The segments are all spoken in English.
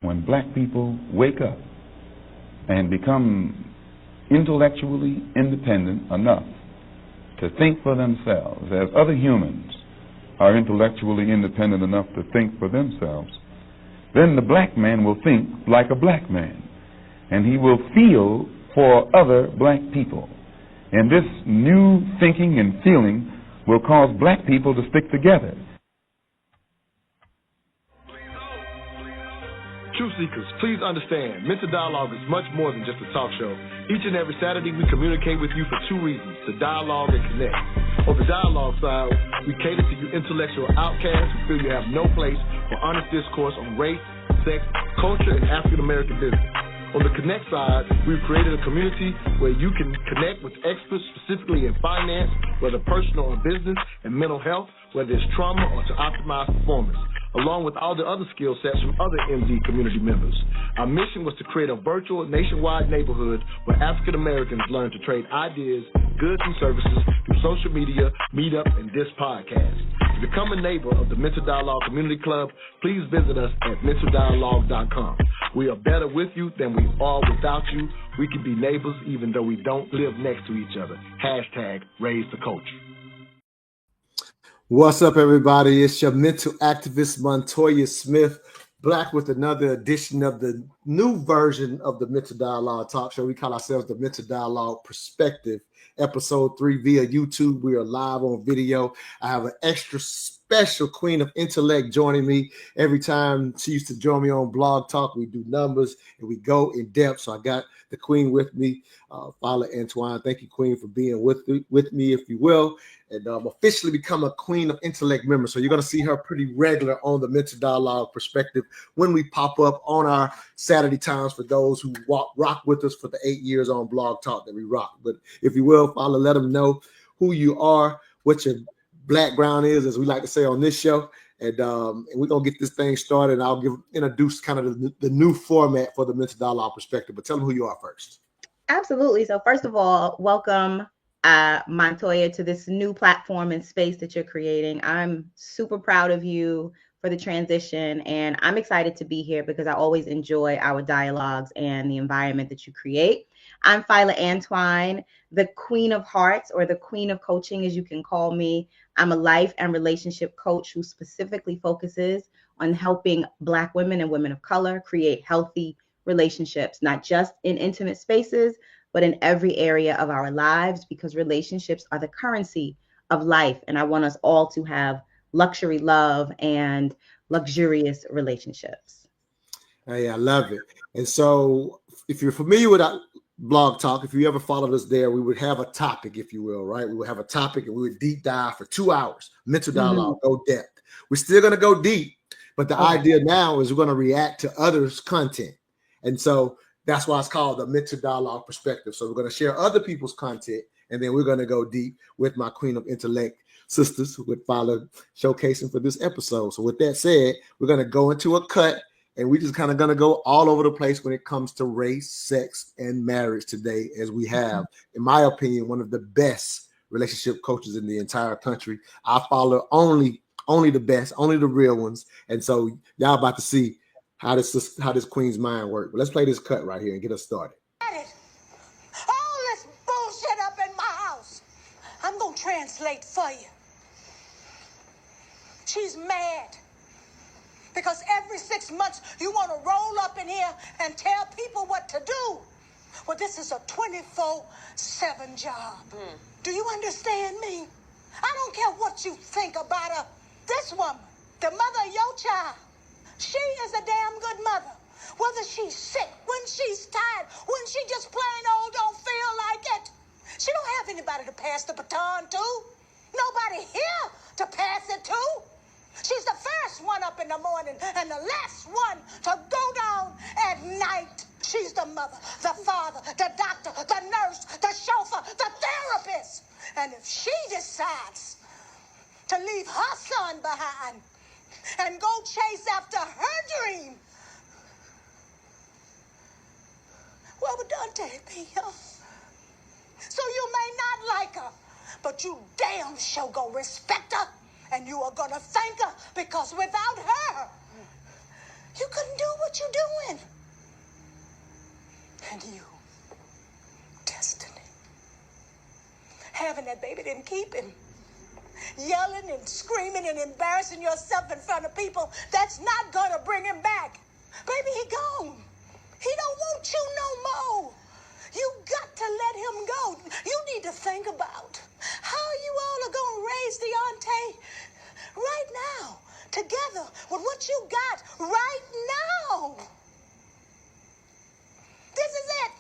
when black people wake up and become intellectually independent enough to think for themselves, as other humans are intellectually independent enough to think for themselves, then the black man will think like a black man, and he will feel for other black people. And this new thinking and feeling will cause black people to stick together. Truth seekers, please understand, Mental Dialogue is much more than just a talk show. Each and every Saturday, we communicate with you for two reasons: to dialogue and connect. On the dialogue side, we cater to you intellectual outcasts who feel you have no place for honest discourse on race, sex, culture, and African American business. On the connect side, we've created a community where you can connect with experts specifically in finance, whether personal or business, and mental health, whether it's trauma or to optimize performance, along with all the other skill sets from other MD community members. Our mission was to create a virtual nationwide neighborhood where African Americans learn to trade ideas, goods, and services through social media, meetup, and this podcast. To become a neighbor of the Mental Dialogue Community Club, please visit us at mentaldialogue.com. We are better with you than we are without you. We can be neighbors even though we don't live next to each other. Hashtag raise the culture. What's up, everybody? It's your mental activist, Montoya Smith, back with another edition of the new version of the Mental Dialogue Talk Show. We call ourselves the Mental Dialogue Perspective, episode 3 via YouTube. We are live on video. I have an extra special queen of intellect joining me. Every time she used to join me on Blog Talk, we do numbers and we go in depth. So I got the queen with me, Fila Antwine. Thank you, queen, for being with me, if you will. And officially become a Queen of Intellect member. So you're going to see her pretty regular on the Mental Dialogue Perspective when we pop up on our Saturday times for those who rock with us for the 8 years on Blog Talk that we rock. But if you will, Fila, let them know who you are, what your background is, as we like to say on this show. And we're going to get this thing started. And I'll introduce kind of the new format for the Mental Dialogue Perspective. But tell them who you are first. Absolutely. So first of all, welcome Montoya to this new platform and space that you're creating. I'm super proud of you for the transition, and I'm excited to be here because I always enjoy our dialogues and the environment that you create. I'm Fila Antwine, the Queen of Hearts, or the Queen of Coaching, as you can call me. I'm a life and relationship coach who specifically focuses on helping Black women and women of color create healthy relationships, not just in intimate spaces, but in every area of our lives, because relationships are the currency of life. And I want us all to have luxury love and luxurious relationships. Hey, I love it. And so if you're familiar with our Blog Talk, if you ever followed us there, we would have a topic, if you will, right? We would have a topic and we would deep dive for 2 hours, mental dialogue, go depth. We're still going to go deep, but the idea now is we're going to react to others' content. And so that's why it's called the Mental Dialogue Perspective. So we're going to share other people's content, and then we're going to go deep with my Queen of Intellect sisters who would follow showcasing for this episode. So with that said, we're going to go into a cut, and we just kind of going to go all over the place when it comes to race, sex, and marriage today, as we have, in my opinion, one of the best relationship coaches in the entire country. I follow only the best, only the real ones. And so y'all about to see how this queen's mind works. But let's play this cut right here and get us started. All this bullshit up in my house, I'm gonna translate for you. She's mad because every 6 months you want to roll up in here and tell people what to do. Well, this is a 24/7 job. Do you understand me? I don't care what you think about her. This woman, the mother of your child, she is a damn good mother. Whether she's sick, when she's tired, when she just plain old don't feel like it. She don't have anybody to pass the baton to. Nobody here to pass it to. She's the first one up in the morning and the last one to go down at night. She's the mother, the father, the doctor, the nurse, the chauffeur, the therapist. And if she decides to leave her son behind and go chase after her dream, what would Dante be, huh? So you may not like her, but you damn sure gonna respect her, and you are gonna thank her, because without her, you couldn't do what what you doing? And you, Destiny, having that baby didn't keep him. Yelling and screaming and embarrassing yourself in front of people, that's not gonna bring him back. Baby, he gone. He don't want you no more. You got to let him go. You need to think about how you all are gonna raise Deontay right now, together with what you got right now. This is it.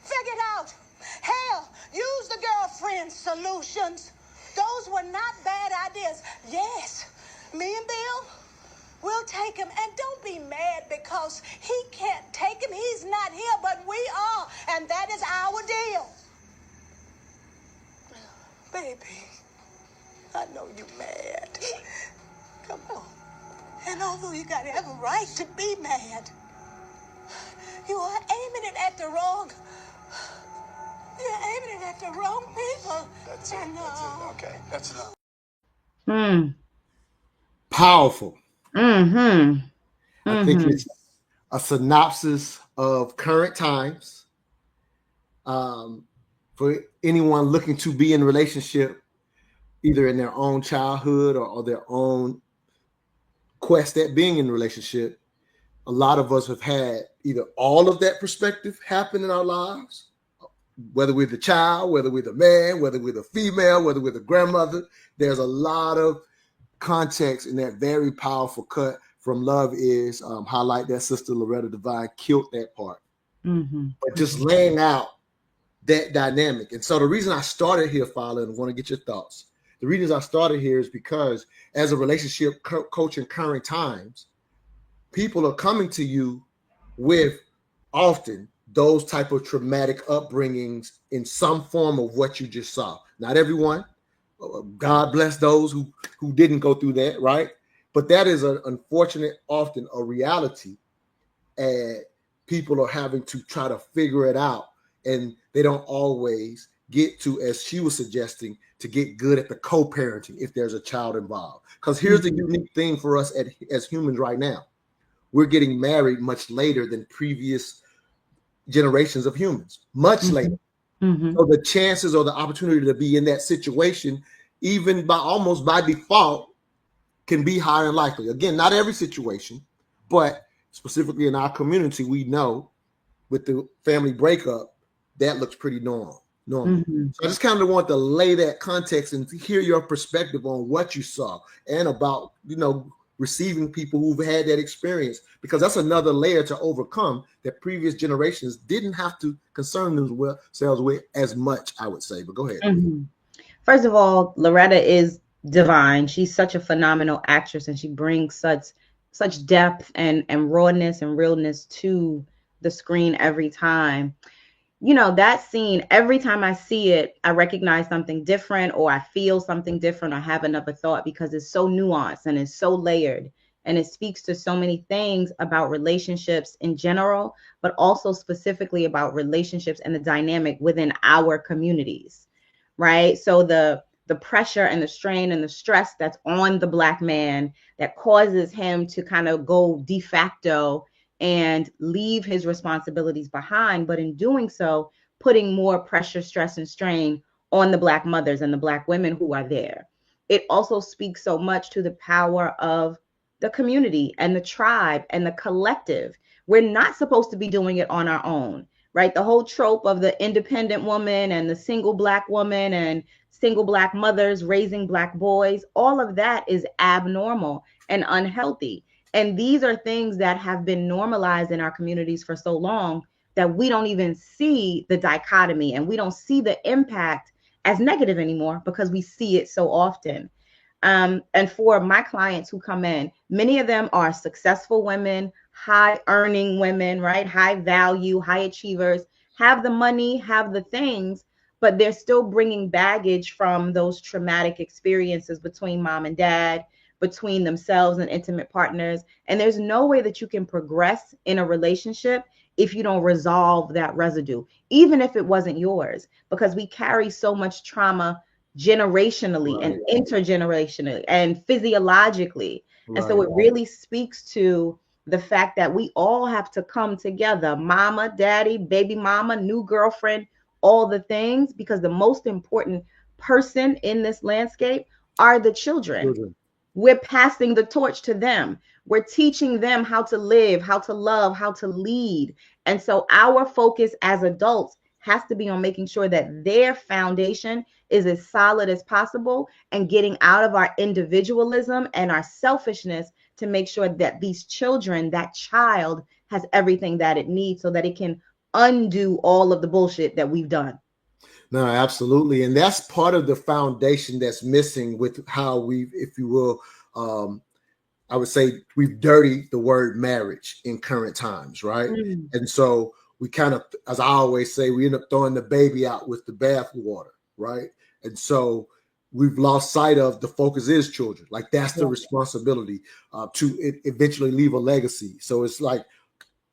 Figure it out. Hell, use the girlfriend solutions. Those were not bad ideas. Yes, me and Bill, we'll take him. And don't be mad because he can't take him. He's not here, but we are. And that is our deal. Baby, I know you're mad. Come on. And although you got every right to be mad, you are aiming it at the wrong. You're aiming it at the wrong people. That's it. That's it. Okay, that's enough. Powerful. Mm-hmm. I think it's a synopsis of current times. For anyone looking to be in a relationship, either in their own childhood or their own quest at being in a relationship, a lot of us have had either all of that perspective happen in our lives, whether we're the child, whether we're the man, whether we're the female, whether we're the grandmother. There's a lot of context in that very powerful cut from Love Is. Highlight that Sister Loretta Devine killed that part. But just laying out that dynamic. And so the reason I started here, Fila, and I want to get your thoughts. The reason I started here is because as a relationship coach in current times, people are coming to you with often those type of traumatic upbringings in some form of what you just saw. Not everyone. God bless those who didn't go through that, right? But that is an unfortunate, often a reality, and people are having to try to figure it out, and they don't always get to, as she was suggesting, to get good at the co-parenting if there's a child involved. Because here's the unique thing for us as humans right now. We're getting married much later than previous generations of humans, much later. So the chances or the opportunity to be in that situation, even almost by default, can be higher and likely. Again, not every situation, but specifically in our community, we know with the family breakup, that looks pretty normal. So I just kind of want to lay that context and to hear your perspective on what you saw and about, receiving people who've had that experience, because that's another layer to overcome that previous generations didn't have to concern themselves with as much, I would say. But go ahead. First of all, Loretta is divine. She's such a phenomenal actress, and she brings such depth and rawness and realness to the screen every time. That scene, every time I see it, I recognize something different, or I feel something different, or have another thought, because it's so nuanced and it's so layered, and it speaks to so many things about relationships in general, but also specifically about relationships and the dynamic within our communities, right? So the pressure and the strain and the stress that's on the Black man that causes him to kind of go de facto and leave his responsibilities behind, but in doing so, putting more pressure, stress, and strain on the Black mothers and the Black women who are there. It also speaks so much to the power of the community and the tribe and the collective. We're not supposed to be doing it on our own, right? The whole trope of the independent woman and the single Black woman and single Black mothers raising Black boys, all of that is abnormal and unhealthy. And these are things that have been normalized in our communities for so long that we don't even see the dichotomy, and we don't see the impact as negative anymore because we see it so often. And for my clients who come in, many of them are successful women, high earning women, right? High value, high achievers, have the money, have the things, but they're still bringing baggage from those traumatic experiences between mom and dad, between themselves and intimate partners. And there's no way that you can progress in a relationship if you don't resolve that residue, even if it wasn't yours, because we carry so much trauma generationally and intergenerationally and physiologically. And so it really speaks to the fact that we all have to come together, mama, daddy, baby mama, new girlfriend, all the things, because the most important person in this landscape are the children. We're passing the torch to them. We're teaching them how to live, how to love, how to lead. And so our focus as adults has to be on making sure that their foundation is as solid as possible and getting out of our individualism and our selfishness to make sure that these children, that child, has everything that it needs so that it can undo all of the bullshit that we've done. No, absolutely. And that's part of the foundation that's missing with how we've, if you will, I would say we've dirtied the word marriage in current times, right? And so we kind of, as I always say, we end up throwing the baby out with the bathwater, right? And so we've lost sight of the focus is children. Like that's the responsibility to eventually leave a legacy. So it's like,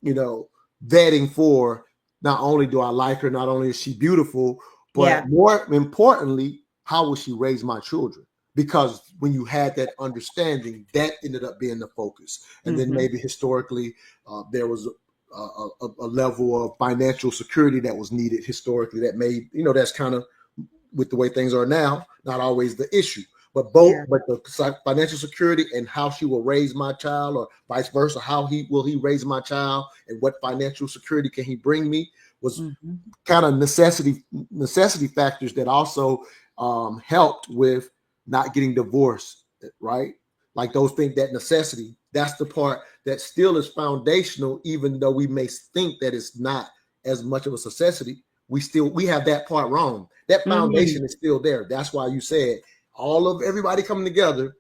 you know, vetting for not only do I like her, not only is she beautiful, but more importantly, how will she raise my children? Because when you had that understanding, that ended up being the focus. And then maybe historically, there was a level of financial security that was needed historically that made, you know, that's kind of with the way things are now, not always the issue. But both, but the financial security and how she will raise my child, or vice versa, how will he raise my child, and what financial security can he bring me, was kind of necessity factors that also helped with not getting divorced, right? Like those things, that necessity, that's the part that still is foundational, even though we may think that it's not as much of a necessity. We have that part wrong. That foundation is still there. That's why you said all of everybody coming together,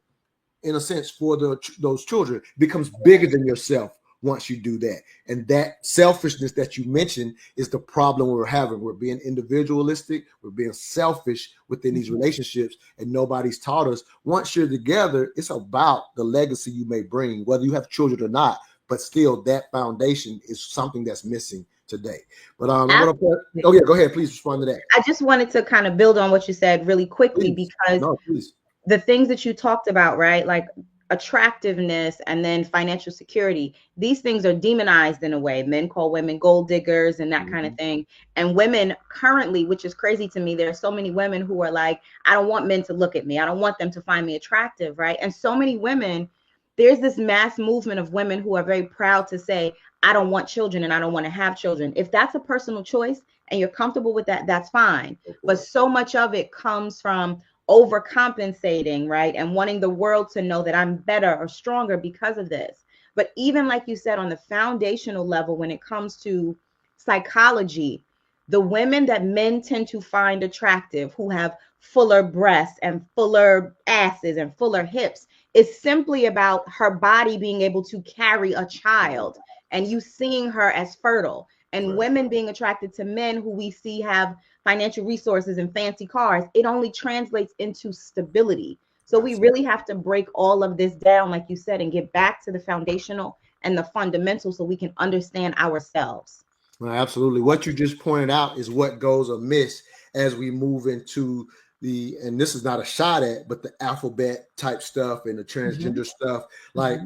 in a sense, for those children becomes bigger than yourself once you do that. And that selfishness that you mentioned is the problem we're having. We're being individualistic. We're being selfish within these relationships, and nobody's taught us once you're together, it's about the legacy you may bring, whether you have children or not. But still, that foundation is something that's missing today. But go ahead. Please respond to that. I just wanted to kind of build on what you said really quickly, because the things that you talked about, right? Like attractiveness and then financial security, these things are demonized in a way. Men call women gold diggers and that kind of thing. And women currently, which is crazy to me, there are so many women who are like, I don't want men to look at me. I don't want them to find me attractive, right? And so many women, there's this mass movement of women who are very proud to say, I don't want children and I don't want to have children. If that's a personal choice and you're comfortable with that, that's fine. But so much of it comes from overcompensating, right? And wanting the world to know that I'm better or stronger because of this. But even like you said, on the foundational level, when it comes to psychology, the women that men tend to find attractive, who have fuller breasts and fuller asses and fuller hips, is simply about her body being able to carry a child and you seeing her as fertile. And women being attracted to men who we see have financial resources and fancy cars, it only translates into stability. So we really have to break all of this down, like you said, and get back to the foundational and the fundamentals so we can understand ourselves. Well, absolutely. What you just pointed out is what goes amiss as we move into and this is not a shot at, but the alphabet type stuff and the transgender stuff. Like,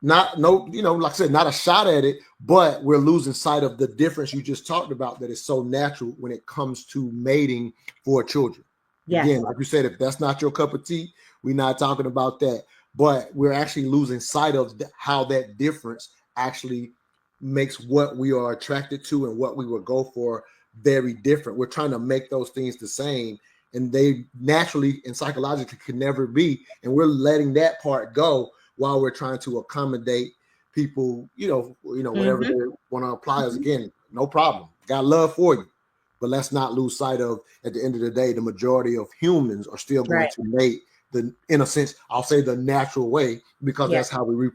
like I said, not a shot at it, but we're losing sight of the difference you just talked about that is so natural when it comes to mating for children. Again, like you said, if that's not your cup of tea, we're not talking about that. But we're actually losing sight of how that difference actually makes what we are attracted to and what we would go for very different. We're trying to make those things the same, and they naturally and psychologically can never be. And we're letting that part go while we're trying to accommodate people, whatever they want to apply us. Again, no problem. Got love for you. But let's not lose sight of, at the end of the day, the majority of humans are still going to mate in a sense, I'll say the natural way, because that's how we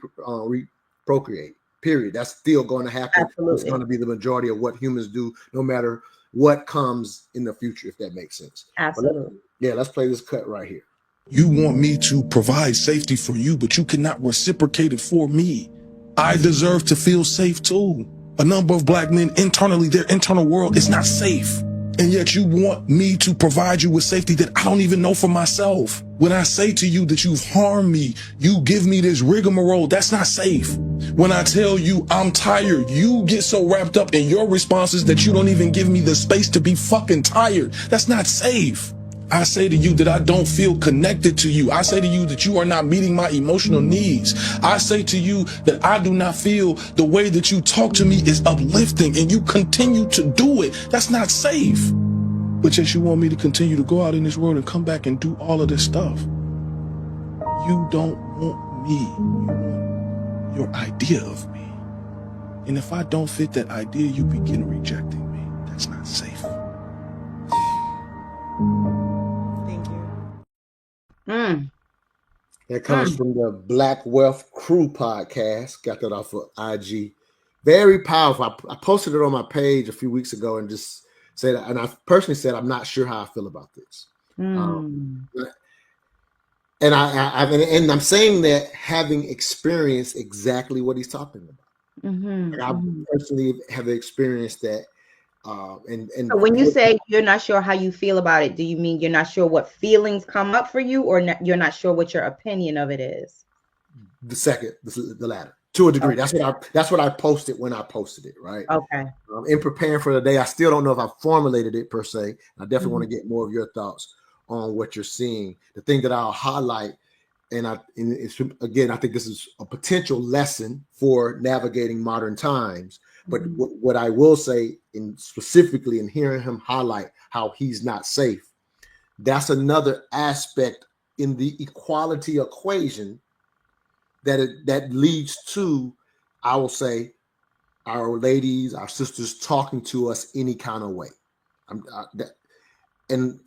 procreate, period. That's still going to happen. Absolutely. It's going to be the majority of what humans do, no matter what comes in the future, if that makes sense. Absolutely. Let's play this cut right here. You want me to provide safety for you, but you cannot reciprocate it for me. I deserve to feel safe too. A number of black men internally, their internal world is not safe. And yet you want me to provide you with safety that I don't even know for myself. When I say to you that you've harmed me, you give me this rigmarole, that's not safe. When I tell you I'm tired, you get so wrapped up in your responses that you don't even give me the space to be fucking tired. That's not safe. I say to you that I don't feel connected to you. I say to you that you are not meeting my emotional needs. I say to you that I do not feel the way that you talk to me is uplifting, and you continue to do it. That's not safe. But yet you want me to continue to go out in this world and come back and do all of this stuff. You don't want me. You want your idea of me. And if I don't fit that idea, you begin rejecting me. That's not safe. Thank you. That comes from the Black Wealth Crew podcast. Got that off of IG. Very powerful. I posted it on my page a few weeks ago and just said, and I personally said, I'm not sure how I feel about this. And I'm saying that having experienced exactly what he's talking about. I personally have experienced that. And so when you say you're not sure how you feel about it, do you mean you're not sure what feelings come up for you, or you're not sure what your opinion of it is? The second, the latter, to a degree. Okay. That's what I posted when I posted it, right? Okay. In preparing for the day, I still don't know if I formulated it per se. I definitely want to get more of your thoughts on what you're seeing. The thing that I'll highlight, it's, again, I think this is a potential lesson for navigating modern times. But what I will say, specifically in hearing him highlight how he's not safe, that's another aspect in the equality equation that leads to, I will say, our ladies, our sisters talking to us any kind of way. And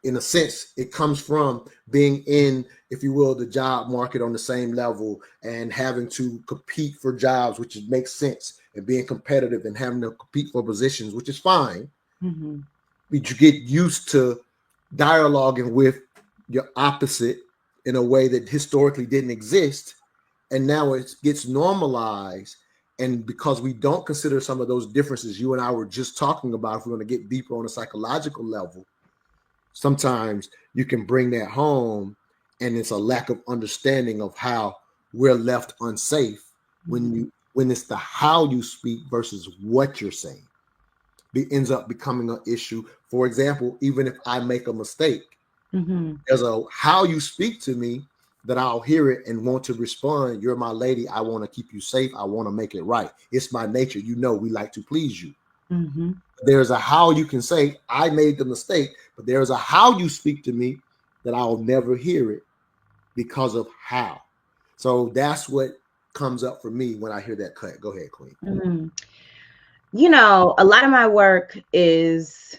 in a sense, it comes from being in, if you will, the job market on the same level and having to compete for jobs, which makes sense, and being competitive and having to compete for positions, which is fine. But you get used to dialoguing with your opposite in a way that historically didn't exist. And now it gets normalized. And because we don't consider some of those differences you and I were just talking about, if we're going to get deeper on a psychological level, sometimes you can bring that home, and it's a lack of understanding of how we're left unsafe when it's the how you speak versus what you're saying. It ends up becoming an issue. For example, even if I make a mistake, there's a how you speak to me that I'll hear it and want to respond. You're my lady. I want to keep you safe. I want to make it right. It's my nature. You know, we like to please you. There's a how you can say, I made the mistake, but there's a how you speak to me that I'll never hear it because of how. So that's what comes up for me when I hear that cut. Go ahead, Queen. You know, a lot of my work is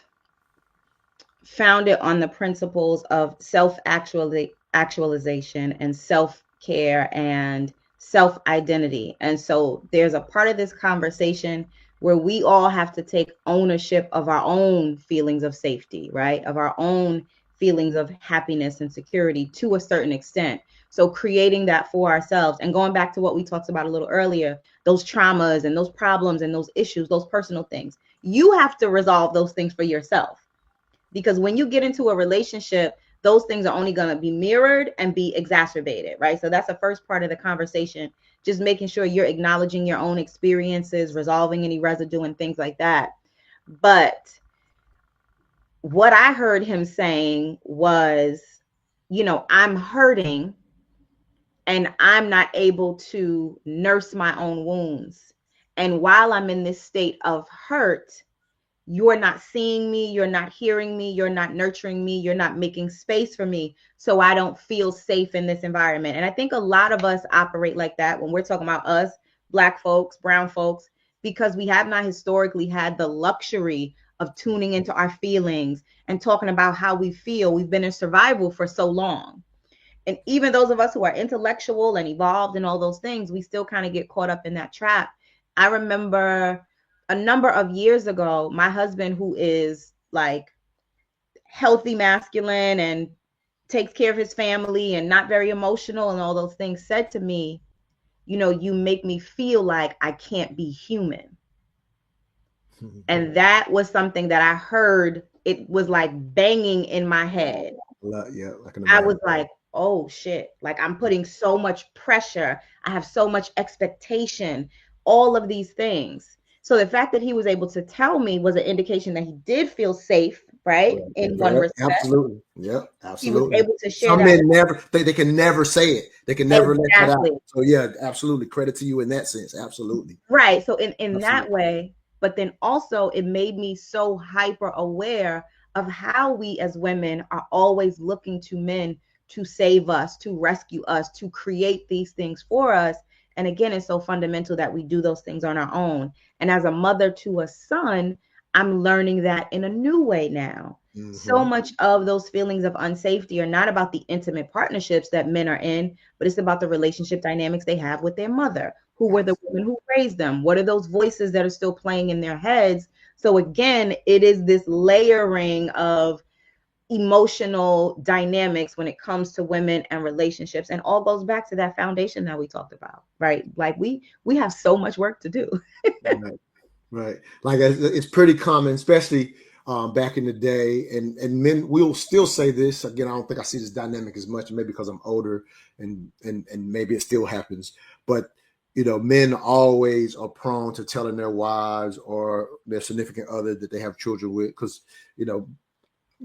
founded on the principles of self-actualization and self-care and self-identity. And so there's a part of this conversation where we all have to take ownership of our own feelings of safety, right? Of our own feelings of happiness and security to a certain extent. So creating that for ourselves and going back to what we talked about a little earlier, those traumas and those problems and those issues, those personal things, you have to resolve those things for yourself. Because when you get into a relationship, those things are only going to be mirrored and be exacerbated, right? So that's the first part of the conversation, just making sure you're acknowledging your own experiences, resolving any residue and things like that. But what I heard him saying was, you know, I'm hurting and I'm not able to nurse my own wounds. And while I'm in this state of hurt, you're not seeing me, you're not hearing me, you're not nurturing me, you're not making space for me, so I don't feel safe in this environment. And I think a lot of us operate like that when we're talking about us, Black folks, brown folks, because we have not historically had the luxury of tuning into our feelings and talking about how we feel. We've been in survival for so long. And even those of us who are intellectual and evolved and all those things, we still kind of get caught up in that trap. I remember a number of years ago, my husband, who is like healthy masculine and takes care of his family and not very emotional and all those things, said to me, you know, you make me feel like I can't be human. And that was something that I heard. It was like banging in my head. Yeah, I can I imagine. was like, oh shit, like I'm putting so much pressure. I have so much expectation, all of these things. So the fact that he was able to tell me was an indication that he did feel safe, right? In one Yeah, respect. absolutely. Yeah, He was absolutely. able to share Some that. men never, they can never say it. They can never let that out. Exactly. So yeah, absolutely. Credit to you in that sense. Absolutely. Right. So in Absolutely. that way, but then also it made me so hyper aware of how we as women are always looking to men to save us, to rescue us, to create these things for us. And again, it's so fundamental that we do those things on our own. And as a mother to a son, I'm learning that in a new way now. So much of those feelings of unsafety are not about the intimate partnerships that men are in, but it's about the relationship dynamics they have with their mother. Who were the women who raised them? What are those voices that are still playing in their heads? So again, it is this layering of emotional dynamics when it comes to women and relationships, and all goes back to that foundation that we talked about, right? Like we have so much work to do. Right. Like it's pretty common, especially back in the day, and men will still say this again. I don't think I see this dynamic as much, maybe because I'm older, and maybe it still happens. But men always are prone to telling their wives or their significant other that they have children with, because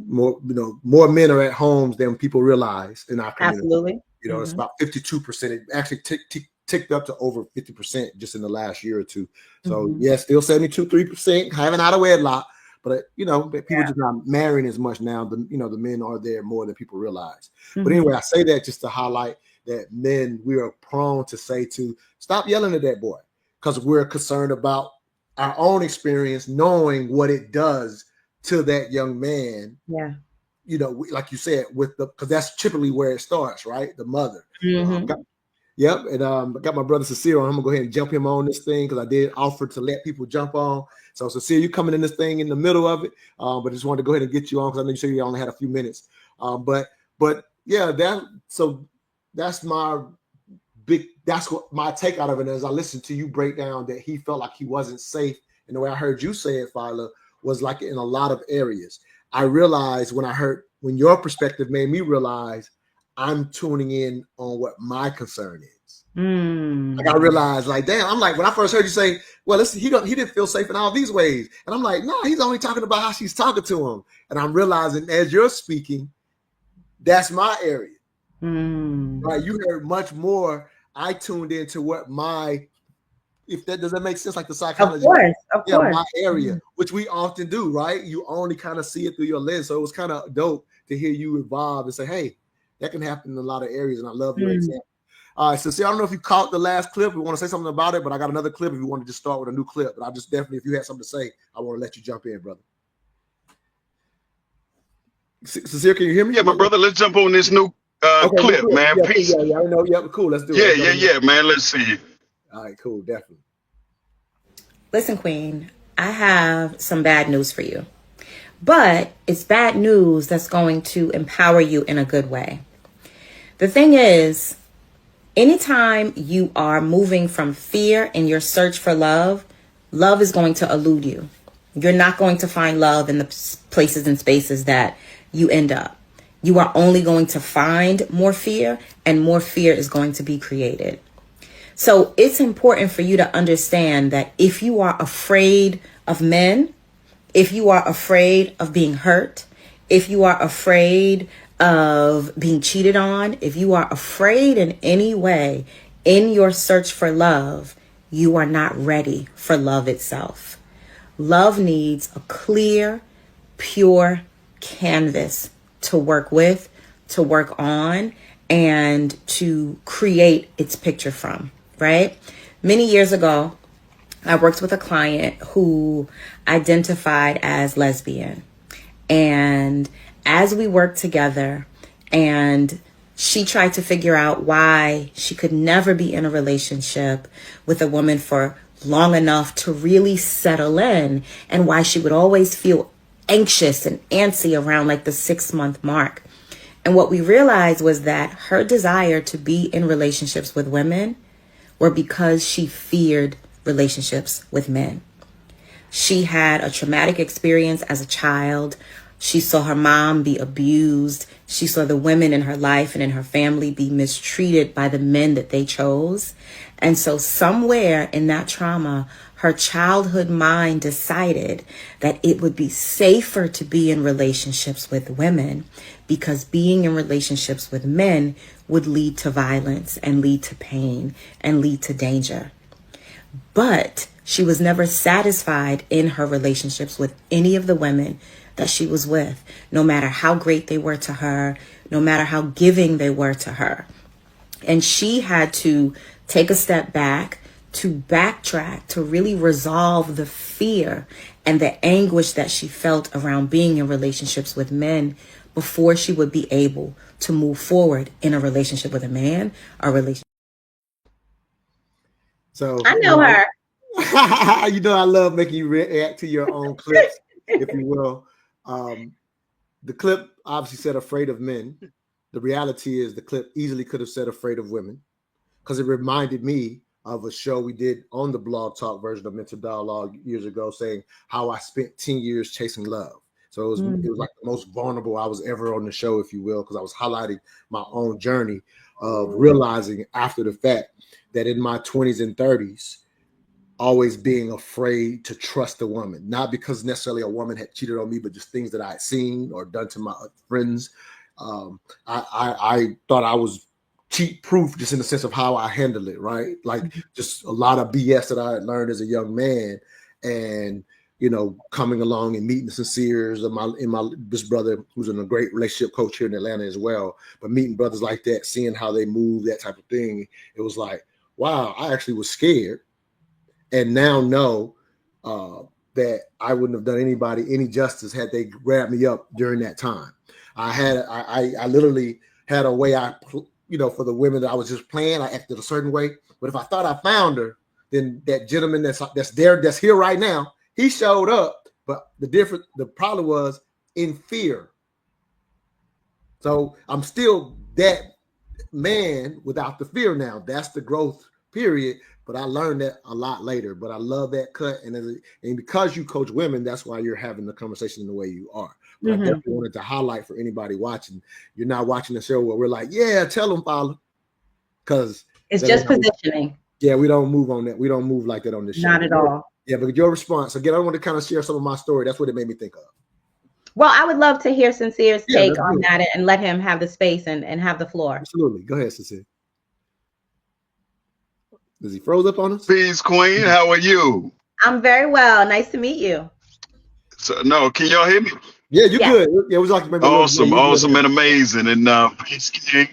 more men are at homes than people realize in our community. Absolutely. It's about 52%. It actually ticked up to over 50% just in the last year or two. So yeah, still 3% having out of wedlock, but people just not marrying as much now. The men are there more than people realize. But anyway, I say that just to highlight that men, we are prone to say to stop yelling at that boy, because we're concerned about our own experience, knowing what it does to that young man. Yeah. Like you said, because that's typically where it starts, right? The mother. Yep. And I got my brother Cecile on. I'm gonna go ahead and jump him on this thing, because I did offer to let people jump on. So Cecile, you coming in this thing in the middle of it, but I just wanted to go ahead and get you on, because I know you said you only had a few minutes. But yeah, that's what my take out of it is. I listened to you break down that he felt like he wasn't safe, and the way I heard you say it, Fila, was like in a lot of areas. I realized when your perspective made me realize I'm tuning in on what my concern is. Like I realized, like, damn, I'm like, when I first heard you say, well, listen, he didn't feel safe in all these ways. And I'm like, no, he's only talking about how she's talking to him. And I'm realizing as you're speaking, that's my area. Right? You heard much more. I tuned into what does that make sense? Like the psychology, of course. My area, which we often do, right? You only kind of see it through your lens. So it was kind of dope to hear you evolve and say, hey, that can happen in a lot of areas. And I love your example. All right, so see, I don't know if you caught the last clip. We want to say something about it, but I got another clip if you want to just start with a new clip. But I just definitely, if you had something to say, I want to let you jump in, brother. Sincere, can you hear me? Yeah, my brother, let's jump on this new clip, cool. Man. Yeah, Peace. Yeah, I know. Yeah, cool. Let's do it. Yeah, man. Let's see. All right, cool. Definitely. Listen, Queen, I have some bad news for you. But it's bad news that's going to empower you in a good way. The thing is, anytime you are moving from fear in your search for love, love is going to elude you. You're not going to find love in the places and spaces that you end up. You are only going to find more fear, and more fear is going to be created. So it's important for you to understand that if you are afraid of men, if you are afraid of being hurt, if you are afraid of being cheated on, if you are afraid in any way in your search for love, you are not ready for love itself. Love needs a clear, pure canvas to work with, to work on, and to create its picture from, right? Many years ago, I worked with a client who identified as lesbian. And as we worked together and she tried to figure out why she could never be in a relationship with a woman for long enough to really settle in, and why she would always feel anxious and antsy around like the 6-month mark. And what we realized was that her desire to be in relationships with women were because she feared relationships with men. She had a traumatic experience as a child. She saw her mom be abused. She saw the women in her life and in her family be mistreated by the men that they chose. And so somewhere in that trauma, her childhood mind decided that it would be safer to be in relationships with women because being in relationships with men would lead to violence and lead to pain and lead to danger. But she was never satisfied in her relationships with any of the women that she was with, no matter how great they were to her, no matter how giving they were to her. And she had to take a step back, to backtrack, to really resolve the fear and the anguish that she felt around being in relationships with men before she would be able to move forward in a relationship with a man or relationship. So I know her. You know, I love making you react to your own clips, if you will. The clip obviously said afraid of men. The reality is the clip easily could have said afraid of women, because it reminded me of a show we did on the Blog Talk version of Mental Dialogue years ago, saying how I spent 10 years chasing love. So it was like the most vulnerable I was ever on the show, if you will, because I was highlighting my own journey of realizing after the fact that in my 20s and 30s, always being afraid to trust a woman, not because necessarily a woman had cheated on me, but just things that I had seen or done to my friends. I thought I was cheat proof just in the sense of how I handle it, right? Like just a lot of BS that I had learned as a young man, and you know, coming along and meeting the sinceres of this brother who's a great relationship coach here in Atlanta as well. But meeting brothers like that, seeing how they move, that type of thing, it was like, wow, I actually was scared. And now know that I wouldn't have done anybody any justice had they grabbed me up during that time. I literally had a way for the women that I was just playing, I acted a certain way. But if I thought I found her, then that gentleman that's here right now, he showed up. But the problem was in fear. So I'm still that man without the fear now. That's the growth period. But I learned that a lot later. But I love that cut. And because you coach women, that's why you're having the conversation in the way you are. But I definitely wanted to highlight for anybody watching, you're not watching the show where we're like, yeah, tell them, Fila. Because it's just positioning. Yeah, we don't move on that. We don't move like that on this show. Not at all. Yeah, but your response, again, I want to kind of share some of my story. That's what it made me think of. Well, I would love to hear Sincere's take on that and let him have the space and have the floor. Absolutely. Go ahead, Sincere. Is he froze up on us? Peace, Queen. How are you? I'm very well. Nice to meet you. So, no, can y'all hear me? Yeah, you're good. Yeah, it was like awesome, and amazing. And peace, King.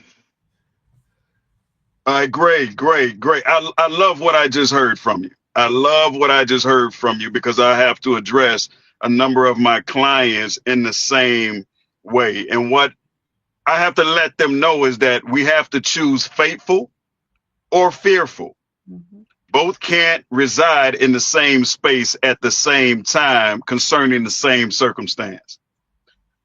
All right, great. I love what I just heard from you. I love what I just heard from you, because I have to address a number of my clients in the same way. And what I have to let them know is that we have to choose faithful or fearful. Both can't reside in the same space at the same time concerning the same circumstance,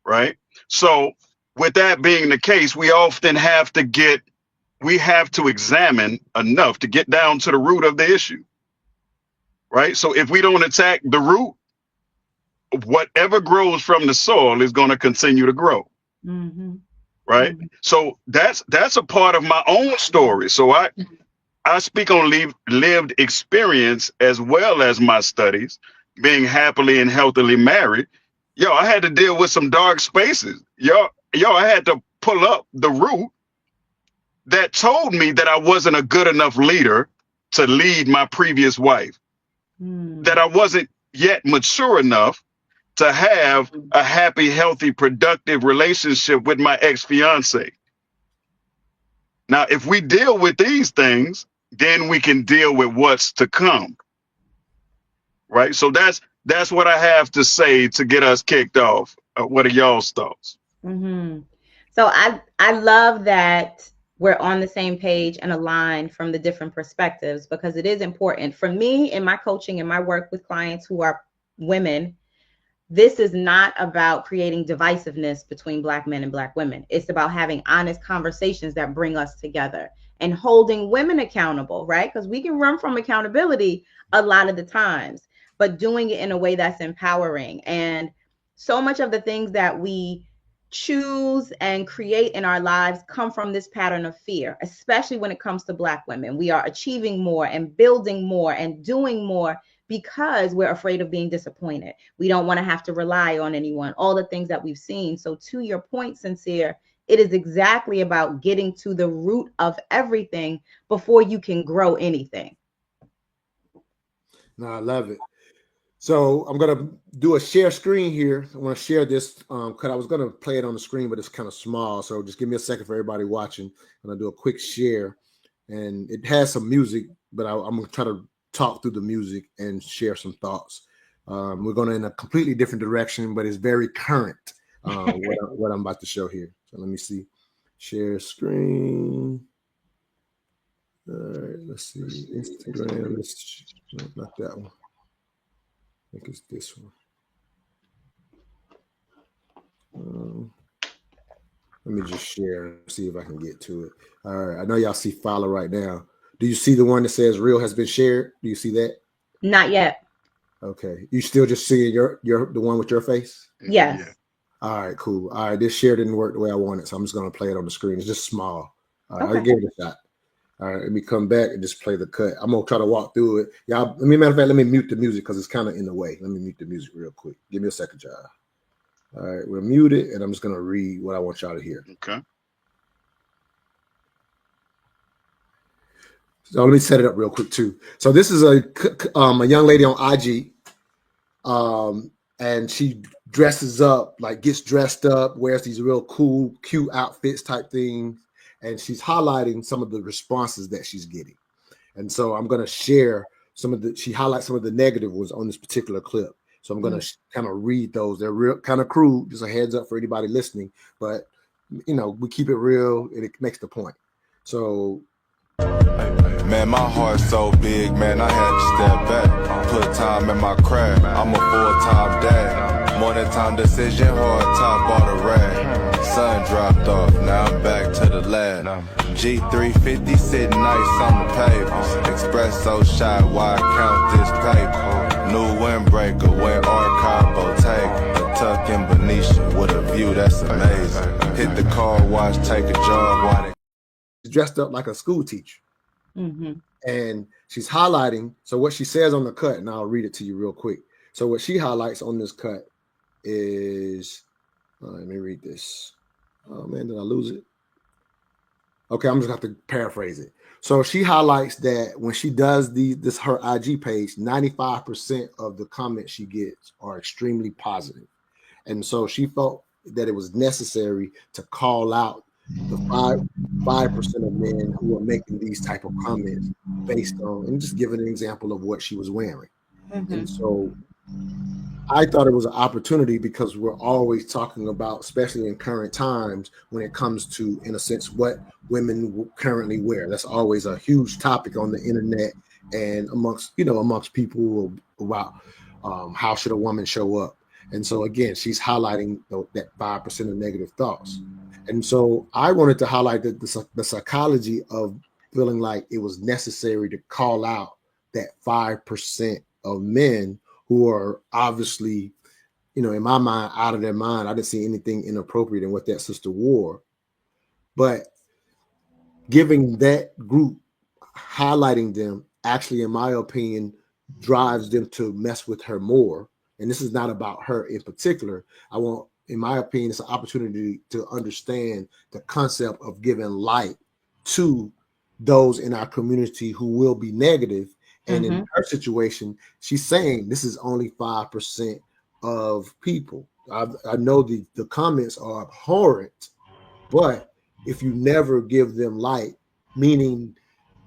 right? So with that being the case, we often have to examine enough to get down to the root of the issue, right? So if we don't attack the root, whatever grows from the soil is going to continue to grow, right? So that's a part of my own story. So I speak on lived experience as well as my studies, being happily and healthily married. I had to deal with some dark spaces. I had to pull up the root that told me that I wasn't a good enough leader to lead my previous wife, that I wasn't yet mature enough to have a happy, healthy, productive relationship with my ex-fiance. Now, if we deal with these things, then we can deal with what's to come, right? So that's what I have to say to get us kicked off. What are y'all's thoughts? So I love that we're on the same page and aligned from the different perspectives, because it is important for me in my coaching and my work with clients who are women. This is not about creating divisiveness between Black men and Black women. It's about having honest conversations that bring us together and holding women accountable, right? Because we can run from accountability a lot of the times. but doing it in a way that's empowering. And so much of the things that we choose and create in our lives come from this pattern of fear, especially when it comes to Black women. We are achieving more and building more and doing more because we're afraid of being disappointed. We don't want to have to rely on anyone, all the things that we've seen. So to your point, Sincere, it is exactly about getting to the root of everything before you can grow anything. No, I love it. So I'm going to do a share screen here. I want to share this because I was going to play it on the screen, but it's kind of small. So just give me a second for everybody watching. I'm going to do a quick share. And it has some music, but I'm going to try to talk through the music and share some thoughts. We're going in a completely different direction, but it's very current, what I'm about to show here. So let me see. Share screen. All right, let's see. Instagram. No, not that one. I think it's this one. Let me just share and see if I can get to it. All right. I know y'all see Fila right now. Do you see the one that says "Real" has been shared? Do you see that? Not yet. Okay. You still just see the one with your face? Yes. Yeah. All right, cool. All right. This share didn't work the way I wanted, so I'm just going to play it on the screen. It's just small. All right. Okay. I'll give it a shot. All right. Let me come back and just play the cut. I'm going to try to walk through it. Y'all, matter of fact, let me mute the music because it's kind of in the way. Let me mute the music real quick. Give me a second, y'all. All right, we're muted, and I'm just going to read what I want y'all to hear. Okay. So let me set it up real quick, too. So this is a young lady on IG, and she dresses up, like gets dressed up, wears these real cool, cute outfits type things, and she's highlighting some of the responses that she's getting. And so I'm going to share she highlights some of the negative ones on this particular clip. So I'm going to kind of read those. They're real kind of crude, just a heads up for anybody listening. But, we keep it real and it makes the point. So. Man, my heart's so big, man, I had to step back. Put time in my craft. I'm a full-time dad. Morning time decision, hard top, bought a rag. Sun dropped off, now I'm back to the lab. G350 sitting nice on the pavement. Espresso shot, why count this paper? New windbreaker, when archive Bottega. Tuck in Benicia with a view that's amazing. Hit the car wash, take a jog while they dressed up like a school teacher. Mm-hmm. And she's highlighting. So what she says on the cut, and I'll read it to you real quick. So what she highlights on this cut is, let me read this. Oh man, did I lose it? Okay, I'm just going to have to paraphrase it. So she highlights that when she does her IG page, 95% of the comments she gets are extremely positive. And so she felt that it was necessary to call out the 5% of men who are making these type of comments based on, and just giving an example of what she was wearing. Mm-hmm. And so I thought it was an opportunity because we're always talking about, especially in current times, when it comes to, in a sense, what women currently wear. That's always a huge topic on the internet and amongst people about how should a woman show up. And so again, she's highlighting that 5% of negative thoughts. And so I wanted to highlight the psychology of feeling like it was necessary to call out that 5% of men who are obviously, in my mind, out of their mind. I didn't see anything inappropriate in what that sister wore. But giving that group, highlighting them, actually, in my opinion, drives them to mess with her more. And this is not about her in particular. In my opinion, it's an opportunity to understand the concept of giving light to those in our community who will be negative. And in her situation, she's saying this is only 5% of people. I know the comments are abhorrent, but if you never give them light, meaning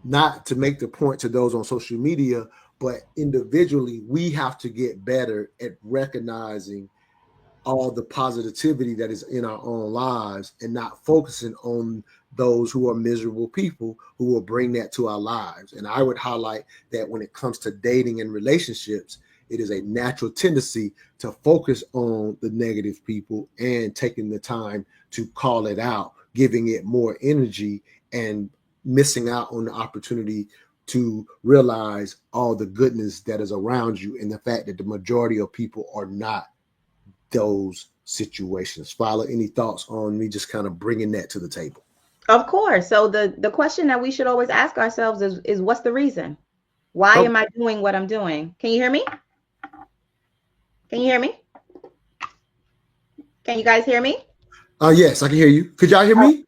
not to make the point to those on social media, but individually, we have to get better at recognizing all the positivity that is in our own lives and not focusing on those who are miserable people who will bring that to our lives. And I would highlight that when it comes to dating and relationships, it is a natural tendency to focus on the negative people and taking the time to call it out, giving it more energy and missing out on the opportunity to realize all the goodness that is around you and the fact that the majority of people are not those situations. Fila, any thoughts on me just kind of bringing that to the table? Of course. So the question that we should always ask ourselves is what's the reason? Why am I doing what I'm doing? Can you hear me? Can you hear me? Can you guys hear me? Yes, I can hear you. Could y'all hear me?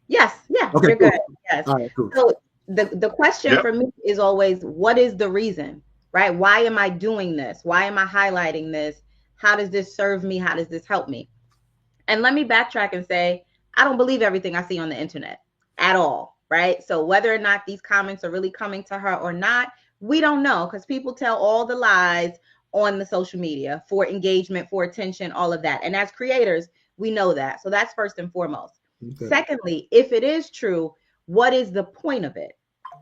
Yes. Yeah. Okay, You're cool. good. Yes. All right, cool. So the question for me is always, what is the reason, right? Why am I doing this? Why am I highlighting this? How does this serve me? How does this help me? And let me backtrack and say, I don't believe everything I see on the internet at all, right? So whether or not these comments are really coming to her or not, we don't know, because people tell all the lies on the social media for engagement, for attention, all of that. And as creators, we know that. So that's first and foremost. Okay. Secondly, if it is true, what is the point of it?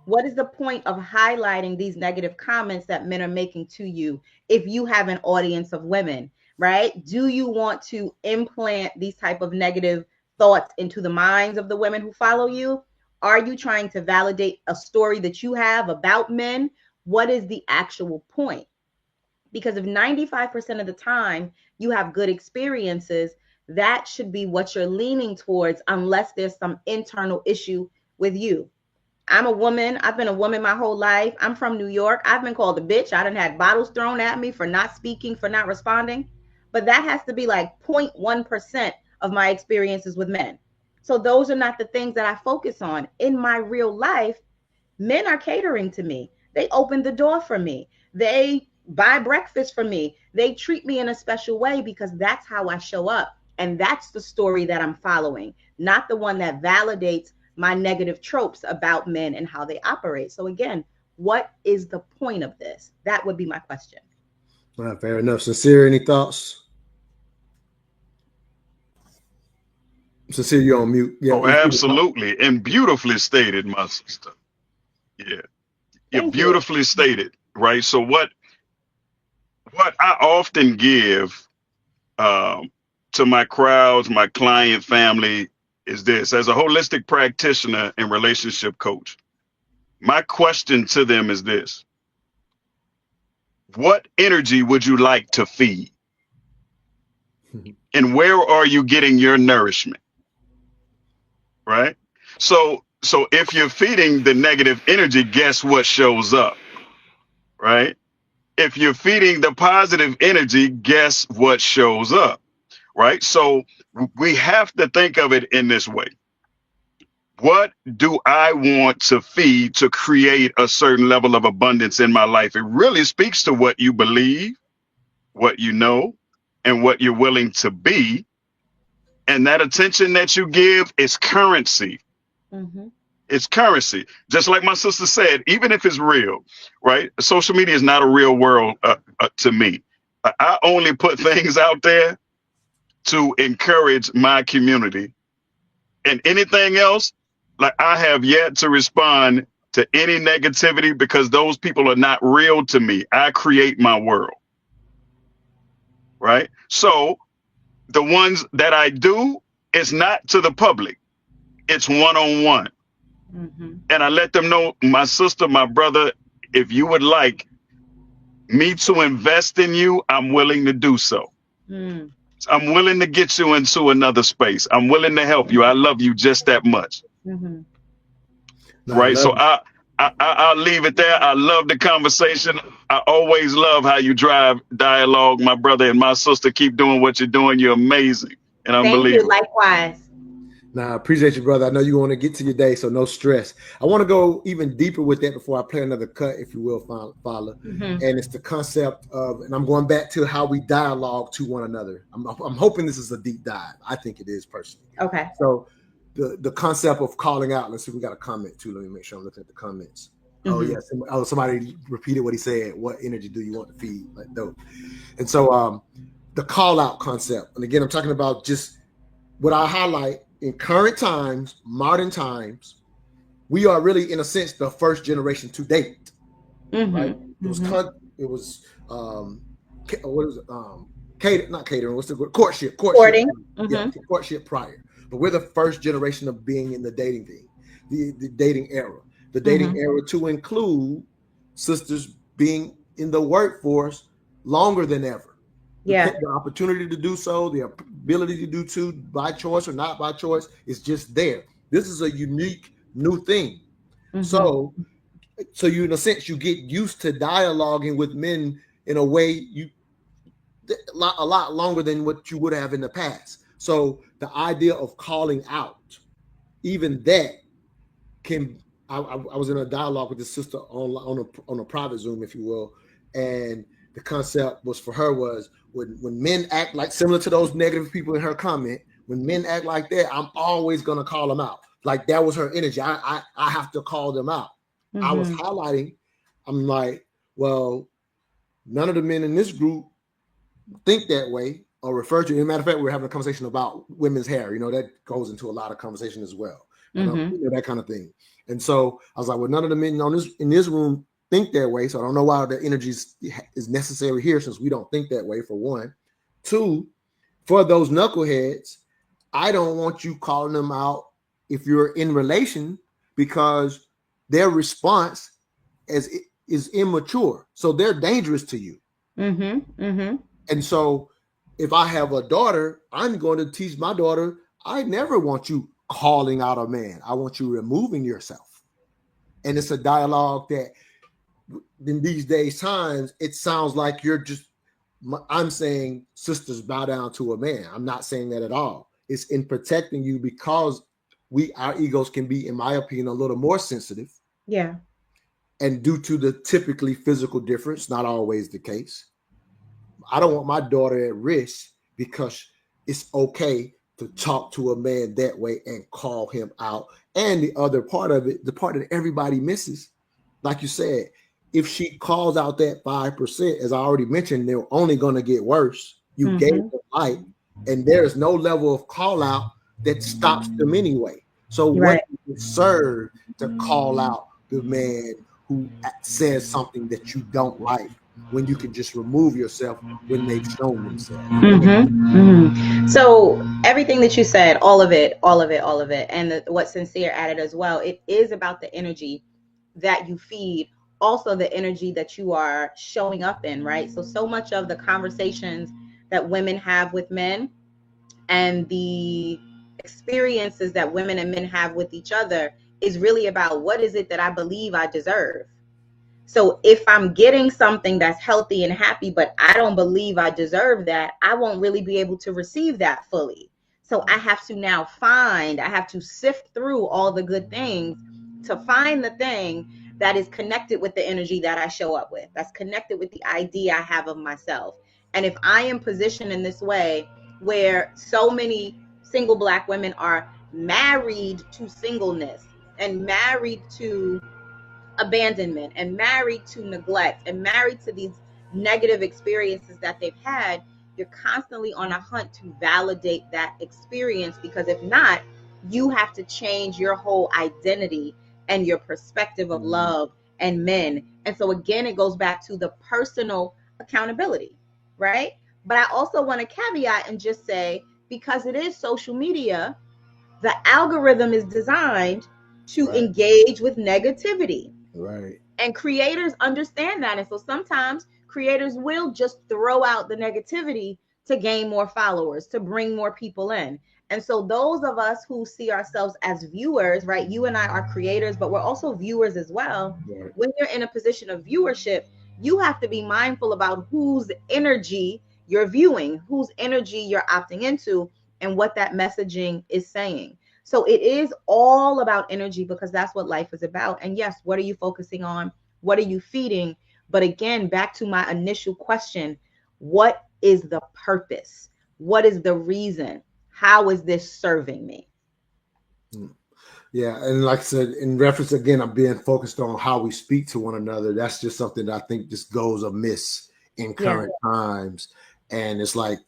What is the point of highlighting these negative comments that men are making to you if you have an audience of women, right? Do you want to implant these type of negative thoughts into the minds of the women who follow you? Are you trying to validate a story that you have about men? What is the actual point? Because if 95% of the time you have good experiences, that should be what you're leaning towards, unless there's some internal issue with you. I'm a woman. I've been a woman my whole life. I'm from New York. I've been called a bitch. I done had bottles thrown at me for not speaking, for not responding. But that has to be like 0.1% of my experiences with men. So those are not the things that I focus on. In my real life, men are catering to me. They open the door for me. They buy breakfast for me. They treat me in a special way because that's how I show up. And that's the story that I'm following, not the one that validates my negative tropes about men and how they operate. So again, what is the point of this? That would be my question. All right, fair enough. Sincere, any thoughts? Sincere, you're on mute. Yeah, absolutely. And beautifully stated, my sister. Yeah. You're beautifully stated, right? So what I often give to my crowds, my client family, is this: as a holistic practitioner and relationship coach, my question to them is this: what energy would you like to feed? And where are you getting your nourishment? Right? So if you're feeding the negative energy, guess what shows up? Right? If you're feeding the positive energy, guess what shows up? Right? So we have to think of it in this way. What do I want to feed to create a certain level of abundance in my life? It really speaks to what you believe, what you know, and what you're willing to be. And that attention that you give is currency. Mm-hmm. It's currency. Just like my sister said, even if it's real, right? Social media is not a real world to me. I only put things out there to encourage my community. And anything else, like, I have yet to respond to any negativity because those people are not real to me. I create my world. Right? So the ones that I do, it's not to the public. It's one-on-one. Mm-hmm. And I let them know, my sister, my brother, if you would like me to invest in you, I'm willing to do so. Mm. I'm willing to get you into another space. I'm willing to help you. I love you just that much. Mm-hmm. Right. So I'll leave it there. I love the conversation. I always love how you drive dialogue, my brother and my sister. Keep doing what you're doing. You're amazing and unbelievable. Thank you. Likewise. Nah, I appreciate you, brother. I know you want to get to your day, so no stress. I want to go even deeper with that before I play another cut, if you will, Fila. Mm-hmm. And it's the concept of, and I'm going back to how we dialogue to one another. I'm hoping this is a deep dive. I think it is, personally. Okay. So the concept of calling out. Let's see, we got a comment too. Let me make sure I'm looking at the comments. Mm-hmm. Oh yeah, somebody repeated what he said. What energy do you want to feed? Like, dope. And so the call out concept. And again, I'm talking about just what I highlight. In current times, modern times, we are really, in a sense, the first generation to date. Mm-hmm. Right? It was what is it? Not catering. What's the word? Courtship. Courting. Mm-hmm. Yeah, courtship prior. But we're the first generation of being in the dating thing, the dating era. the dating era to include sisters being in the workforce longer than ever. Yeah. The opportunity to do so, the ability to do so by choice or not by choice is just there. This is a unique new thing. So you, in a sense, you get used to dialoguing with men in a way a lot longer than what you would have in the past. So the idea of calling out, even that can. I was in a dialogue with this sister on a private Zoom, if you will, and the concept was for her was when men act like, similar to those negative people in her comment, when men act like that, I'm always gonna call them out. Like that was her energy. I have to call them out. I was highlighting. I'm like, well, none of the men in this group think that way or refer to. As a matter of fact, we're having a conversation about women's hair. You know, that goes into a lot of conversation as well. You know, that kind of thing. And so I was like, well, none of the men in this room think that way. So I don't know why the energy is necessary here, since we don't think that way, for one. Two, for those knuckleheads, I don't want you calling them out if you're in relation, because their response is immature. So they're dangerous to you. And so if I have a daughter, I'm going to teach my daughter, I never want you calling out a man. I want you removing yourself. And it's a dialogue that in these days times, it sounds like I'm saying sisters bow down to a man. I'm not saying that at all. It's in protecting you, because our egos can be, in my opinion, a little more sensitive. Yeah. And due to the typically physical difference, not always the case. I don't want my daughter at risk because it's okay to talk to a man that way and call him out. And the other part of it, the part that everybody misses, like you said, if she calls out that 5%, as I already mentioned, they're only going to get worse. You gave them light, and there's no level of call out that stops them anyway. So what does it serve to call out the man who says something that you don't like, when you can just remove yourself when they've shown themselves? So everything that you said, all of it, and what Sincere added as well, it is about the energy that you feed, also the energy that you are showing up in, right? So much of the conversations that women have with men and the experiences that women and men have with each other is really about, what is it that I believe I deserve? So if I'm getting something that's healthy and happy, but I don't believe I deserve that, I won't really be able to receive that fully. So I have to sift through all the good things to find the thing that is connected with the energy that I show up with, that's connected with the idea I have of myself. And if I am positioned in this way, where so many single Black women are married to singleness and married to abandonment and married to neglect and married to these negative experiences that they've had, you're constantly on a hunt to validate that experience, because if not, you have to change your whole identity and your perspective of love and men. And so again, it goes back to the personal accountability, right? But I also want to caveat and just say, because it is social media, the algorithm is designed to engage with negativity. Right. And creators understand that. And so sometimes creators will just throw out the negativity to gain more followers, to bring more people in. And so those of us who see ourselves as viewers, right? You and I are creators, but we're also viewers as well. Right. When you're in a position of viewership, you have to be mindful about whose energy you're viewing, whose energy you're opting into, and what that messaging is saying. So it is all about energy, because that's what life is about. And yes, what are you focusing on? What are you feeding? But again, back to my initial question, what is the purpose? What is the reason? How is this serving me? Yeah, and like I said, in reference again, I'm being focused on how we speak to one another. That's just something that I think just goes amiss in current times. And it's like,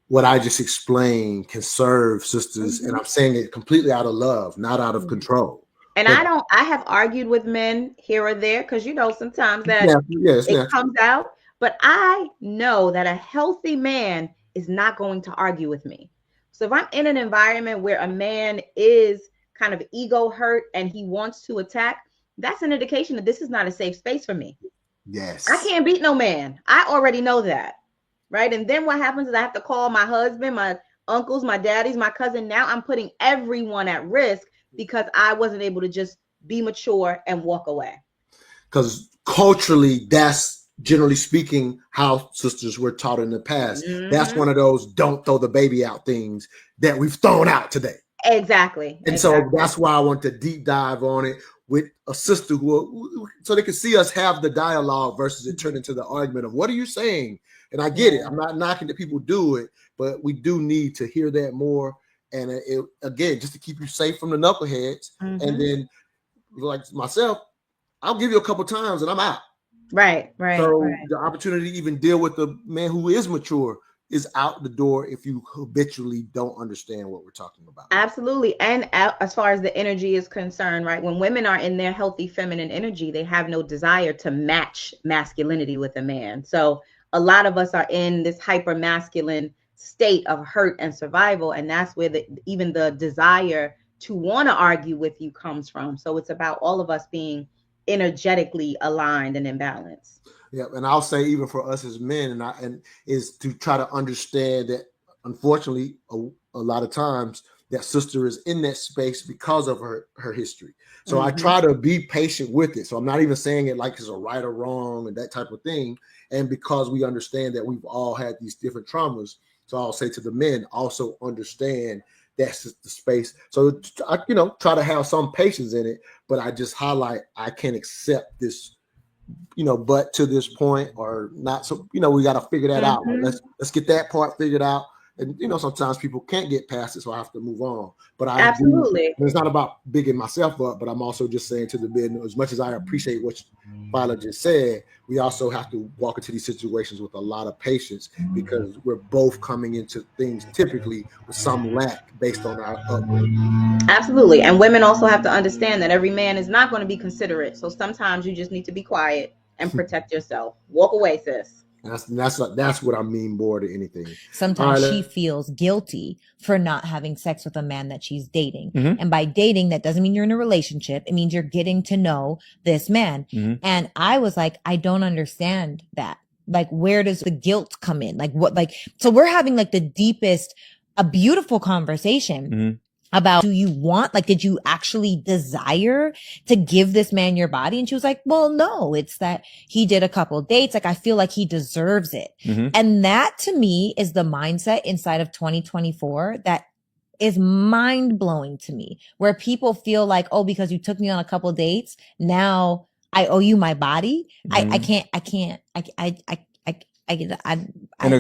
what I just explained can serve sisters, and I'm saying it completely out of love, not out of control. And but I have argued with men here or there, because sometimes that it comes out, but I know that a healthy man is not going to argue with me. So if I'm in an environment where a man is kind of ego hurt and he wants to attack, that's an indication that this is not a safe space for me. Yes. I can't beat no man. I already know that. Right. And then what happens is I have to call my husband, my uncles, my daddies, my cousin. Now I'm putting everyone at risk because I wasn't able to just be mature and walk away. Because culturally, that's generally speaking how sisters were taught in the past. That's one of those don't throw the baby out things that we've thrown out today. Exactly. And so that's why I want to deep dive on it with a sister who, so they can see us have the dialogue versus it turn into the argument of what are you saying? And I get it. I'm not knocking that people do it, but we do need to hear that more. And it, again, just to keep you safe from the knuckleheads. And then, like myself, I'll give you a couple times and I'm out. Right. So the opportunity to even deal with the man who is mature is out the door if you habitually don't understand what we're talking about. Absolutely. And as far as the energy is concerned, right, when women are in their healthy feminine energy, they have no desire to match masculinity with a man. So a lot of us are in this hyper masculine state of hurt and survival. And that's where even the desire to want to argue with you comes from. So it's about all of us being energetically aligned and in balance. Yeah, and I'll say even for us as men, and is to try to understand that unfortunately a lot of times that sister is in that space because of her history. So I try to be patient with it. So I'm not even saying it like it's a right or wrong and that type of thing. And because we understand that we've all had these different traumas, so I'll say to the men also understand that's the space. So I, try to have some patience in it, but I just highlight I can't accept this. But to this point or not. So, we got to figure that out. Let's get that part figured out. And, sometimes people can't get past it. So I have to move on. But absolutely. It's not about bigging myself up, but I'm also just saying to the men, as much as I appreciate what Fila just said, we also have to walk into these situations with a lot of patience because we're both coming into things typically with some lack based on our upbringing. Absolutely. And women also have to understand that every man is not going to be considerate. So sometimes you just need to be quiet and protect yourself. Walk away, sis. That's what I mean more than anything. Sometimes she feels guilty for not having sex with a man that she's dating. And by dating, that doesn't mean you're in a relationship. It means you're getting to know this man. And I was like, I don't understand that. Like, where does the guilt come in? Like, what, like, so we're having like the deepest, a beautiful conversation about, do you want, like, did you actually desire to give this man your body? And she was like, well, no, it's that he did a couple dates. Like, I feel like he deserves it. And that to me is the mindset inside of 2024 that is mind blowing to me, where people feel like, oh, because you took me on a couple dates, now I owe you my body. And a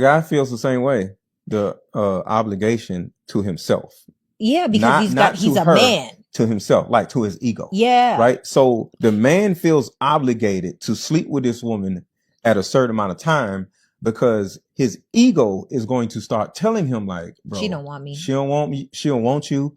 guy feels the same way, the obligation to himself. Yeah, because he's a man. To himself, like to his ego. Yeah. Right? So the man feels obligated to sleep with this woman at a certain amount of time because his ego is going to start telling him like, bro, she don't want me. She don't want me. She don't want you.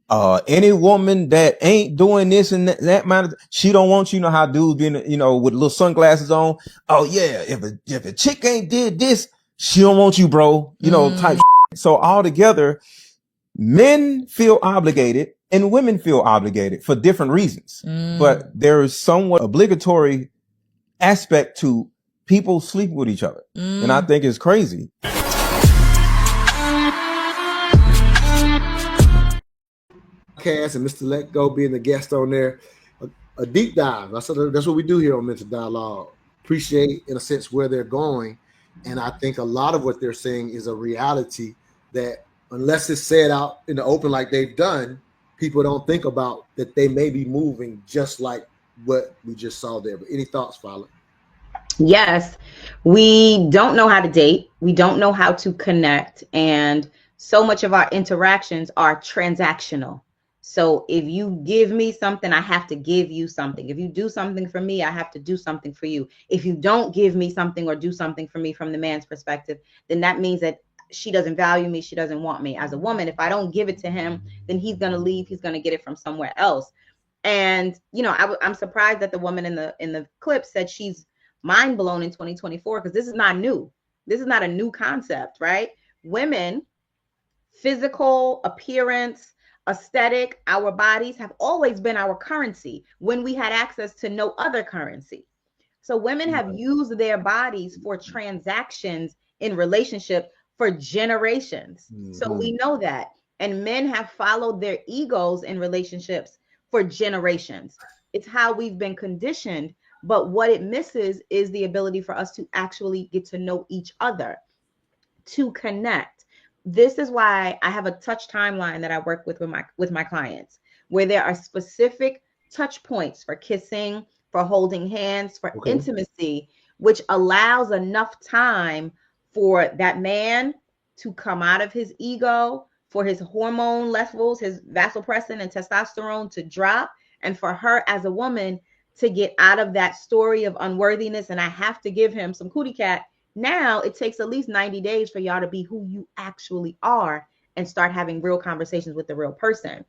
Any woman that ain't doing this and that amount of, she don't want you. You know how dudes being, with little sunglasses on. Oh yeah. If a chick ain't did this, she don't want you, bro. Type. So all together, men feel obligated and women feel obligated for different reasons. But there is somewhat obligatory aspect to people sleeping with each other. And I think it's crazy. Cass and Mr. Let Go being the guest on there. A deep dive. That's what we do here on Mental Dialogue. Appreciate, in a sense, where they're going. And I think a lot of what they're saying is a reality that unless it's said out in the open like they've done, people don't think about that they may be moving just like what we just saw there. But any thoughts, Fila? Yes, we don't know how to date. We don't know how to connect. And so much of our interactions are transactional. So if you give me something, I have to give you something. If you do something for me, I have to do something for you. If you don't give me something or do something for me from the man's perspective, then that means that she doesn't value me. She doesn't want me. As a woman, if I don't give it to him, then he's going to leave. He's going to get it from somewhere else. And, I'm surprised that the woman in the clip said she's mind blown in 2024 because this is not new. This is not a new concept, right? Women, physical appearance, aesthetic, our bodies have always been our currency when we had access to no other currency. So women have used their bodies for transactions in relationship for generations. So we know that. And men have followed their egos in relationships for generations. It's how we've been conditioned. But what it misses is the ability for us to actually get to know each other, to connect. This is why I have a touch timeline that I work with my clients, where there are specific touch points for kissing, for holding hands, for intimacy, which allows enough time for that man to come out of his ego, for his hormone levels, his vasopressin and testosterone to drop, and for her as a woman to get out of that story of unworthiness and I have to give him some cootie cat. Now it takes at least 90 days for y'all to be who you actually are and start having real conversations with the real person.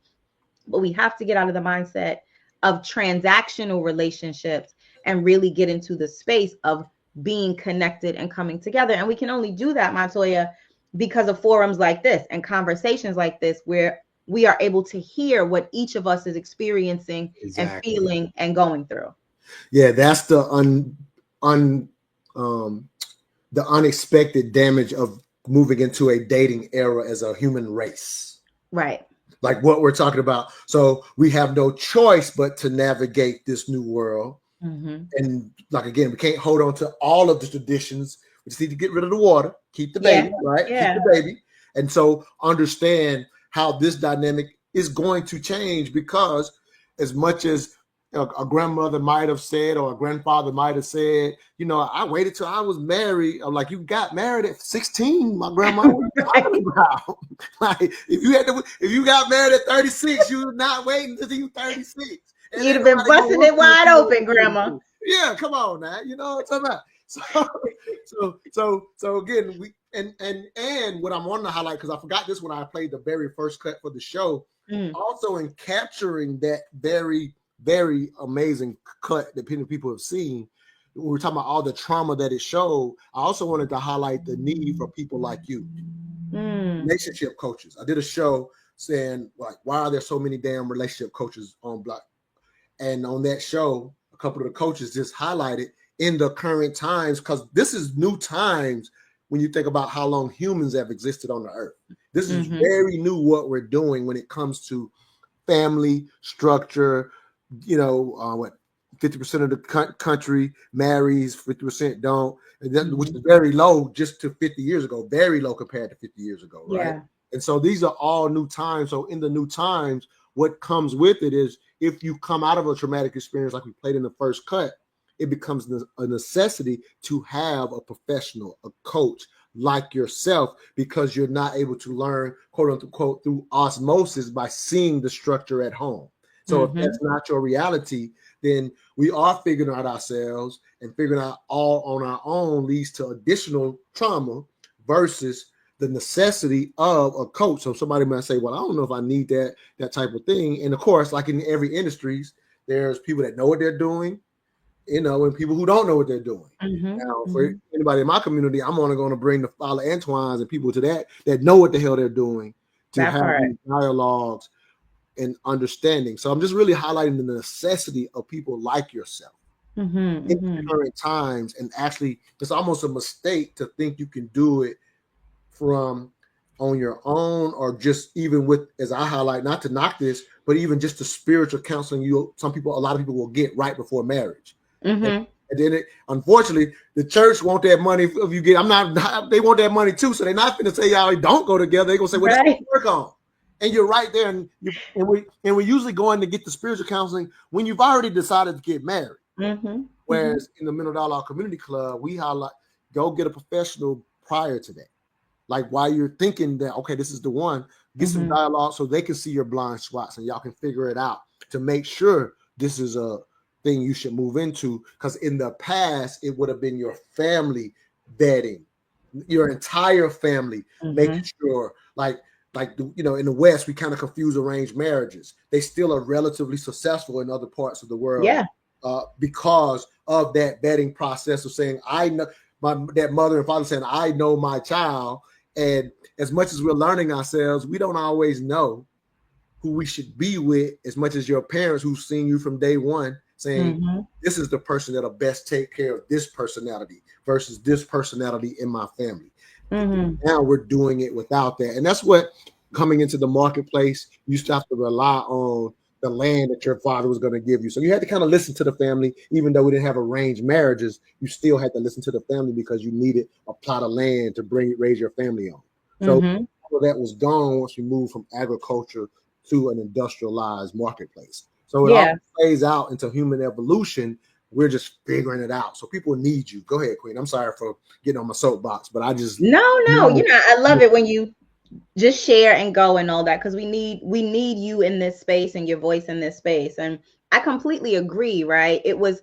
But we have to get out of the mindset of transactional relationships and really get into the space of being connected and coming together. And we can only do that, Montoya, because of forums like this and conversations like this, where we are able to hear what each of us is experiencing and feeling and going through. Yeah, that's the the unexpected damage of moving into a dating era as a human race. Right. Like what we're talking about. So we have no choice but to navigate this new world. And like, again, we can't hold on to all of the traditions. We just need to get rid of the water, keep the baby, right? Yeah. Keep the baby. And so understand how this dynamic is going to change, because as much as a grandmother might have said, or a grandfather might have said, you know, I waited till I was married. I'm like, you got married at 16, my grandma. Like, if you got married at 36, you were not waiting until you 36. And you'd have been busting it wide open, Grandma. Yeah, come on now. You know what I'm talking about? So again, we and what I'm wanting to highlight, because I forgot this when I played the very first cut for the show, also in capturing that very, very amazing cut that people have seen. When we're talking about all the trauma that it showed, I also wanted to highlight the need for people like you, relationship coaches. I did a show saying, like, why are there so many damn relationship coaches on Block? And on that show, a couple of the coaches just highlighted in the current times, because this is new times when you think about how long humans have existed on the earth. This is very new what we're doing when it comes to family structure. You know, what 50% of the country marries, 50% don't, and that, which is very low just to 50 years ago, very low compared to 50 years ago, right? Yeah. And so these are all new times. So in the new times, what comes with it is, if you come out of a traumatic experience like we played in the first cut, it becomes a necessity to have a professional, a coach like yourself, because you're not able to learn, quote unquote, through osmosis by seeing the structure at home. So if that's not your reality, then we are figuring out ourselves, and figuring out all on our own leads to additional trauma versus the necessity of a coach. So somebody might say, well, I don't know if I need that type of thing. And of course, like in every industries, there's people that know what they're doing, you know, and people who don't know what they're doing. Now, for anybody in my community, I'm only going to bring the Fila Antwines and people to that know what the hell they're doing, to have these dialogues and understanding. So I'm just really highlighting the necessity of people like yourself in the current times. And actually, it's almost a mistake to think you can do it from on your own, or just even with, as I highlight, not to knock this, but even just the spiritual counseling a lot of people will get right before marriage. And then unfortunately, the church want that money if you get. They want that money too, so they're not going to say y'all don't go together. They're going to say, well, let's work on. And you're right there, and we usually go in to get the spiritual counseling when you've already decided to get married. Whereas in the Mental Dialogue Community Club, we highlight, go get a professional prior to that. Like, while you're thinking that, okay, this is the one, get some dialogue so they can see your blind spots and y'all can figure it out to make sure this is a thing you should move into. Because in the past, it would have been your family vetting, your entire family, making sure, like you know, in the West, we kind of confuse arranged marriages. They still are relatively successful in other parts of the world, because of that vetting process of saying, I know that mother and father saying, I know my child. And as much as we're learning ourselves, we don't always know who we should be with as much as your parents who've seen you from day one saying, this is the person that'll best take care of this personality versus this personality in my family. Now we're doing it without that. And that's what coming into the marketplace, you used to have to rely on the land that your father was going to give you. So you had to kind of listen to the family, even though we didn't have arranged marriages, you still had to listen to the family because you needed a plot of land to raise your family on. So all of that was gone once we moved from agriculture to an industrialized marketplace. So it all plays out into human evolution. We're just figuring it out. So people need you. Go ahead, Queen. I'm sorry for getting on my soapbox, but I just no. I love it when you just share and go and all that, because we need you in this space and your voice in this space. And I completely agree, right? It was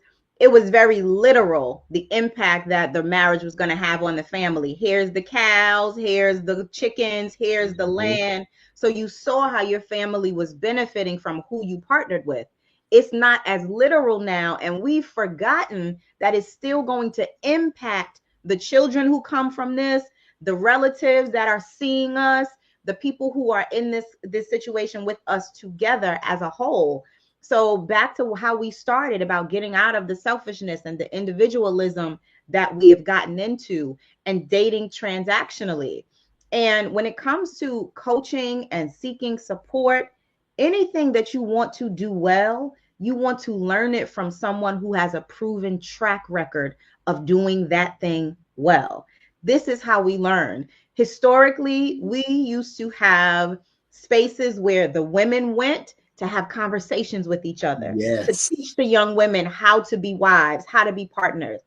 very literal, the impact that the marriage was going to have on the family. Here's the cows, here's the chickens, here's the land. So you saw how your family was benefiting from who you partnered with. It's not as literal now, and we've forgotten that it's still going to impact the children who come from this, the relatives that are seeing us, the people who are in this situation with us together as a whole. So back to how we started about getting out of the selfishness and the individualism that we have gotten into and dating transactionally. And when it comes to coaching and seeking support, anything that you want to do well, you want to learn it from someone who has a proven track record of doing that thing well. This is how we learn. Historically, we used to have spaces where the women went to have conversations with each other, to teach the young women how to be wives, how to be partners.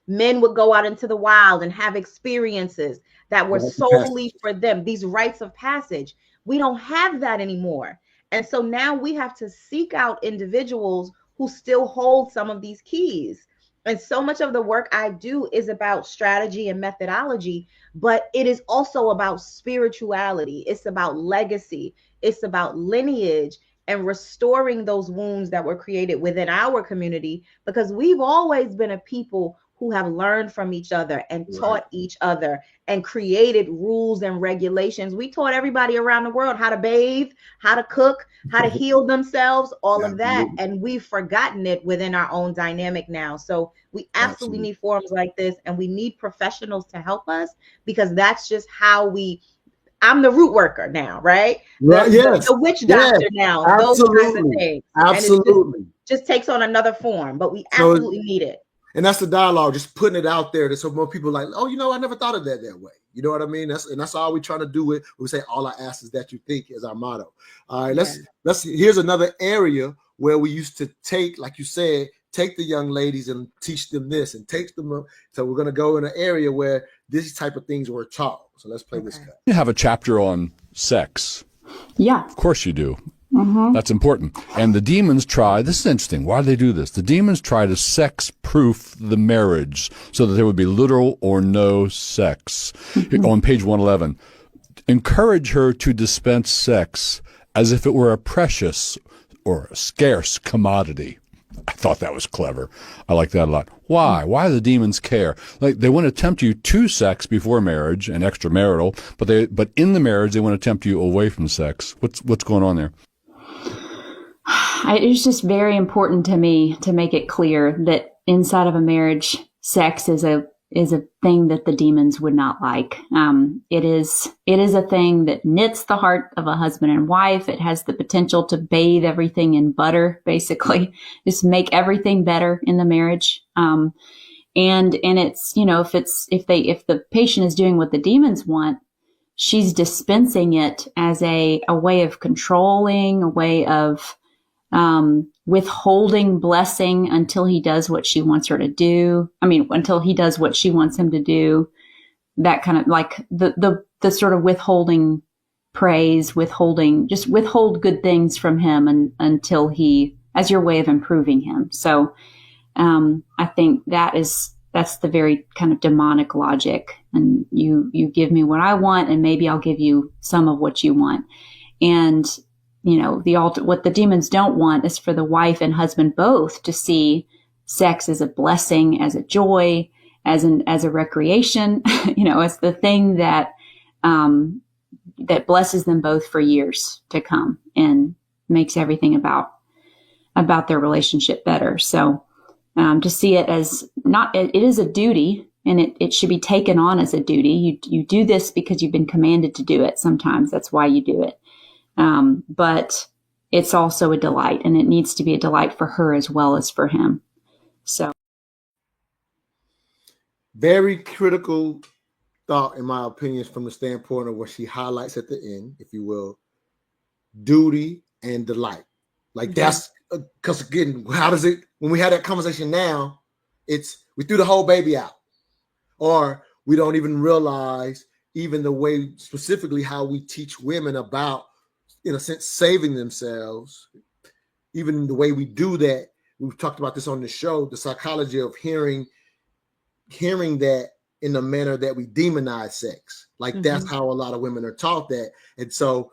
Men would go out into the wild and have experiences that were solely for them, these rites of passage. We don't have that anymore. And so now we have to seek out individuals who still hold some of these keys. And so much of the work I do is about strategy and methodology, but it is also about spirituality. It's about legacy. It's about lineage and restoring those wounds that were created within our community, because we've always been a people who have learned from each other and taught each other and created rules and regulations. We taught everybody around the world how to bathe, how to cook, how to heal themselves, all of that. And we've forgotten it within our own dynamic now. So we absolutely need forums like this, and we need professionals to help us, because that's just how I'm the root worker now, right? The witch doctor now, those kinds of things. Absolutely. And it just takes on another form, but we absolutely need it. And that's the dialogue, just putting it out there so more people like, oh, I never thought of that way. You know what I mean? That's all we're trying to do. We say all I ask is that you think is our motto. All right, here's another area where we used to take, like you said, take the young ladies and teach them this and take them. So we're going to go in an area where this type of things were taught. So let's play this cut. You have a chapter on sex. Yeah. Of course you do. That's important. And the demons try, this is interesting. Why do they do this? The demons try to sex-proof the marriage so that there would be little or no sex. On page 111, encourage her to dispense sex as if it were a precious or a scarce commodity. I thought that was clever. I like that a lot. Why? Why do the demons care? Like, they want to tempt you to sex before marriage and extramarital, but in the marriage they want to tempt you away from sex. What's going on there? It's just very important to me to make it clear that inside of a marriage, sex is a thing that the demons would not like. It is a thing that knits the heart of a husband and wife. It has the potential to bathe everything in butter, basically, just make everything better in the marriage. And it's, if the patient is doing what the demons want, she's dispensing it as a way of controlling, a way of withholding blessing until he does what she wants her to do. Until he does what she wants him to do. That kind of like the sort of withholding praise, just withhold good things from him until as your way of improving him. So, I think that's the very kind of demonic logic. And you give me what I want, and maybe I'll give you some of what you want. And what the demons don't want is for the wife and husband both to see sex as a blessing, as a joy, as a recreation, as the thing that that blesses them both for years to come and makes everything about their relationship better. So to see it as it is a duty, and it should be taken on as a duty. You do this because you've been commanded to do it. Sometimes that's why you do it. But it's also a delight, and it needs to be a delight for her as well as for him. So very critical thought, in my opinion, from the standpoint of what she highlights at the end, if you will, duty and delight. Like that's because again, how does it, when we had that conversation now, we threw the whole baby out, or we don't even realize even the way specifically how we teach women about, in a sense, saving themselves. Even the way we do that, we've talked about this on the show, the psychology of hearing that in the manner that we demonize sex. Like that's how a lot of women are taught that. And so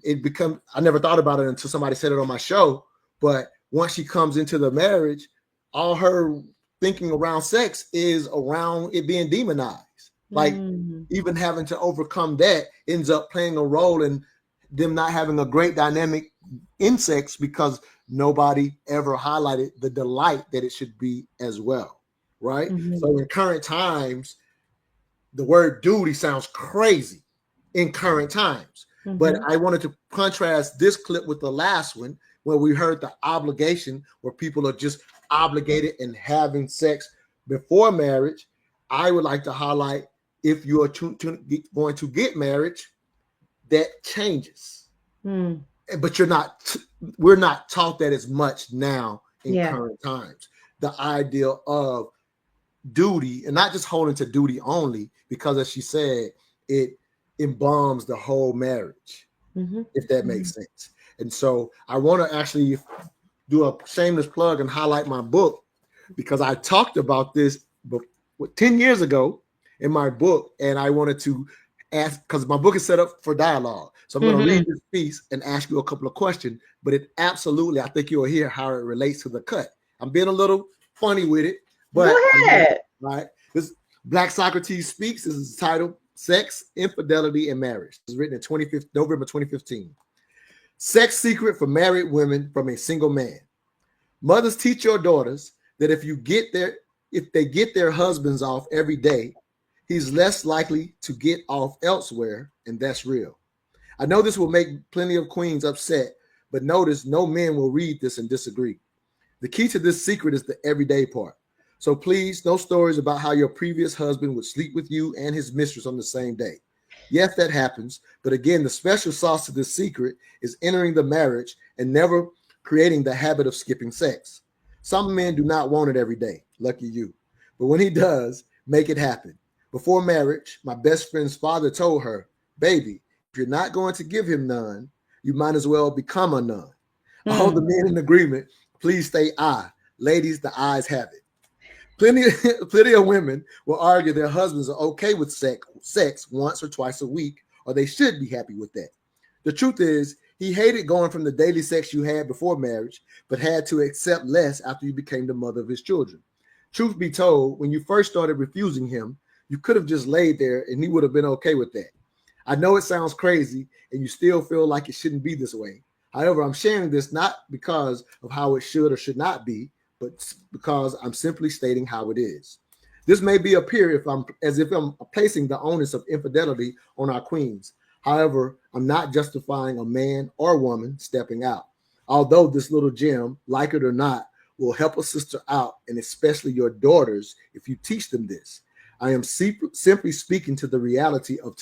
I never thought about it until somebody said it on my show, but once she comes into the marriage, all her thinking around sex is around it being demonized. Like even having to overcome that ends up playing a role in them not having a great dynamic in sex because nobody ever highlighted the delight that it should be as well. Right. So in current times, the word duty sounds crazy in current times. But I wanted to contrast this clip with the last one where we heard the obligation, where people are just obligated and having sex before marriage. I would like to highlight, if you are going to get married, that changes. But we're not taught that as much now in current times. The idea of duty, and not just holding to duty only, because as she said, it embalms the whole marriage, if that makes sense. And so I want to actually do a shameless plug and highlight my book, because I talked about this 10 years ago in my book, and I wanted to ask, because my book is set up for dialogue. So I'm going to read this piece and ask you a couple of questions, but it absolutely, I think you'll hear how it relates to the cut. I'm being a little funny with it, but go ahead. Right. This Black Socrates Speaks is titled Sex, Infidelity, and Marriage. It's written in November 2015. Sex secret for married women from a single man. Mothers, teach your daughters that if they get their husbands off every day, he's less likely to get off elsewhere, and that's real. I know this will make plenty of queens upset, but notice no men will read this and disagree. The key to this secret is the everyday part. So please, no stories about how your previous husband would sleep with you and his mistress on the same day. Yes, that happens. But again, the special sauce to this secret is entering the marriage and never creating the habit of skipping sex. Some men do not want it every day. Lucky you. But when he does, make it happen. Before marriage, my best friend's father told her, baby, if you're not going to give him none, you might as well become a nun. All the men in agreement, please stay I. Ladies, the eyes have it. Plenty of women will argue their husbands are okay with sex once or twice a week, or they should be happy with that. The truth is, he hated going from the daily sex you had before marriage, but had to accept less after you became the mother of his children. Truth be told, when you first started refusing him, you could have just laid there and he would have been okay with that. I know it sounds crazy and you still feel like it shouldn't be this way. However, I'm sharing this not because of how it should or should not be, but because I'm simply stating how it is. This may be appear as if I'm placing the onus of infidelity on our queens. However, I'm not justifying a man or woman stepping out. Although this little gem, like it or not, will help a sister out, and especially your daughters, if you teach them this. I am simply speaking to the reality of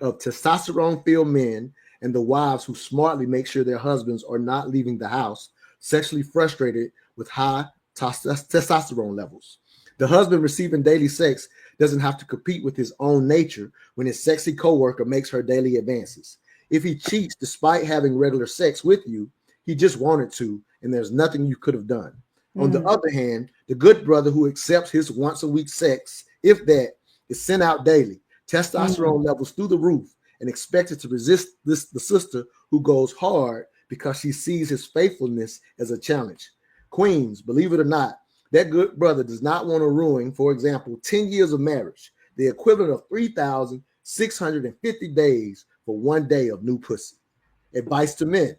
testosterone-filled men and the wives who smartly make sure their husbands are not leaving the house, sexually frustrated with high testosterone levels. The husband receiving daily sex doesn't have to compete with his own nature when his sexy coworker makes her daily advances. If he cheats despite having regular sex with you, he just wanted to, and there's nothing you could have done. On the other hand, the good brother who accepts his once a week sex, if that, is sent out daily, testosterone levels through the roof, and expected to resist the sister who goes hard because she sees his faithfulness as a challenge. Queens, believe it or not, that good brother does not want to ruin, for example, 10 years of marriage, the equivalent of 3,650 days for 1 day of new pussy. Advice to men.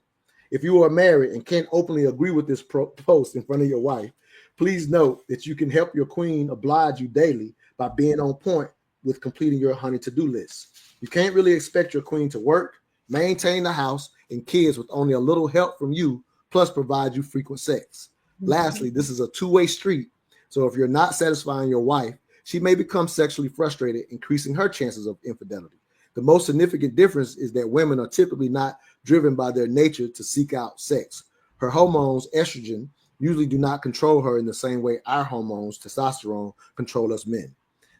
If you are married and can't openly agree with this post in front of your wife, please note that you can help your queen oblige you daily by being on point with completing your honey to-do list. You can't really expect your queen to work, maintain the house and kids with only a little help from you, plus provide you frequent sex. Lastly, this is a two-way street. So if you're not satisfying your wife, she may become sexually frustrated, increasing her chances of infidelity. The most significant difference is that women are typically not driven by their nature to seek out sex. Her hormones, estrogen, usually do not control her in the same way our hormones, testosterone, control us men.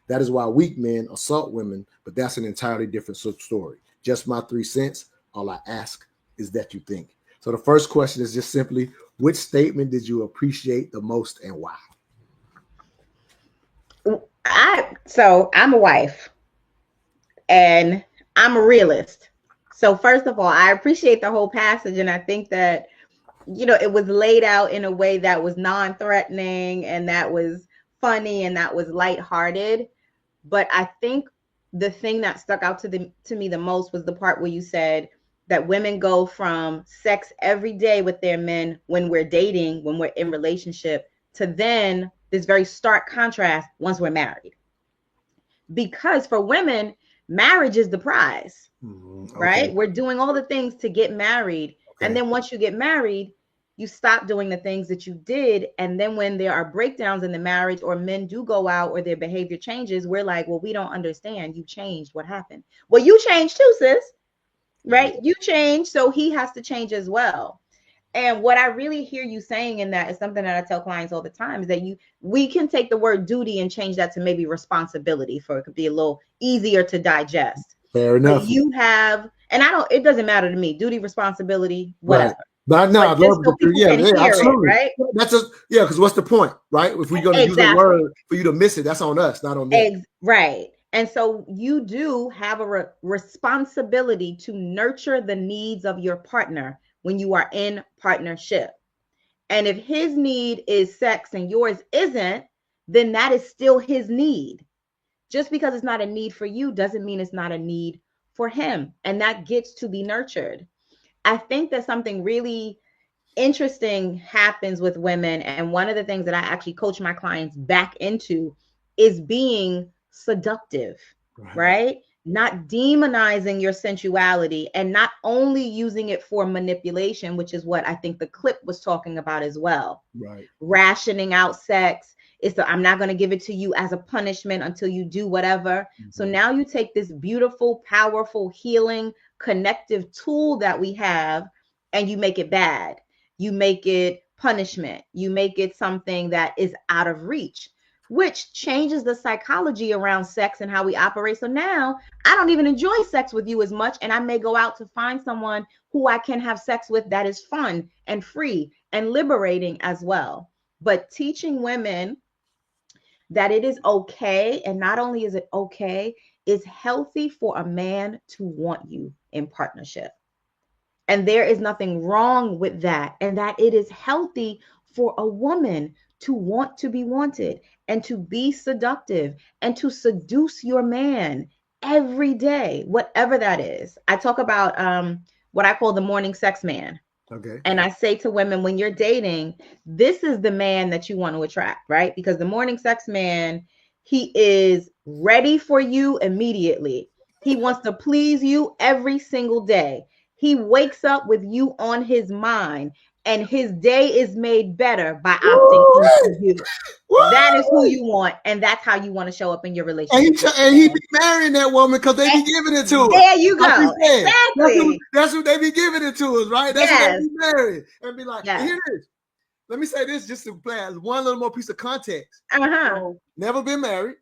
That is why weak men assault women, but that's an entirely different story. Just my 3 cents. All I ask is that you think. So the first question is just simply, which statement did you appreciate the most and why? So I'm a wife and I'm a realist. So first of all, I appreciate the whole passage. And I think that, it was laid out in a way that was non-threatening and that was funny and that was lighthearted. But I think the thing that stuck out to me the most was the part where you said that women go from sex every day with their men when we're dating, when we're in relationship, to then this very stark contrast once we're married. Because for women, marriage is the prize, right? We're doing all the things to get married. And then once you get married, you stop doing the things that you did. And then when there are breakdowns in the marriage or men do go out or their behavior changes, we're like, well, we don't understand. You changed. What happened? Well, you changed too, sis, right? You changed. So he has to change as well. And what I really hear you saying in that is something that I tell clients all the time is that we can take the word duty and change that to maybe responsibility for it could be a little easier to digest. Fair enough. But you have, and it doesn't matter to me, duty, responsibility, whatever. Right. But no, I'd love to. Yeah, absolutely. It, right? That's just, because what's the point, right? If we're going to use the word for you to miss it, that's on us, not on them. Right. And so you do have a responsibility to nurture the needs of your partner when you are in partnership. And if his need is sex and yours isn't, then that is still his need. Just because it's not a need for you doesn't mean it's not a need for him. And that gets to be nurtured. I think that something really interesting happens with women. And one of the things that I actually coach my clients back into is being seductive, right? Not demonizing your sensuality and not only using it for manipulation, which is what I think the clip was talking about as well. Right. Rationing out sex. I'm not going to give it to you as a punishment until you do whatever. So now you take this beautiful, powerful, healing, connective tool that we have and you make it bad. You make it punishment. You make it something that is out of reach, which changes the psychology around sex and how we operate. So now I don't even enjoy sex with you as much. And I may go out to find someone who I can have sex with that is fun and free and liberating as well. But teaching women that it is okay, and not only is it okay, it's healthy for a man to want you in partnership. And there is nothing wrong with that. And that it is healthy for a woman to want to be wanted and to be seductive and to seduce your man every day, whatever that is. I talk about what I call the morning sex man. Okay. And I say to women, when you're dating, this is the man that you want to attract, right? Because the morning sex man, he is ready for you immediately. He wants to please you every single day. He wakes up with you on his mind, and his day is made better by opting into you. That is who you want, and that's how you want to show up in your relationship. And he be marrying that woman because they be giving it to us. There you go. Exactly. That's what they be giving it to us, right? That's what they be marrying. And be like, here it is. Let me say this just to play one little more piece of context. So, never been married.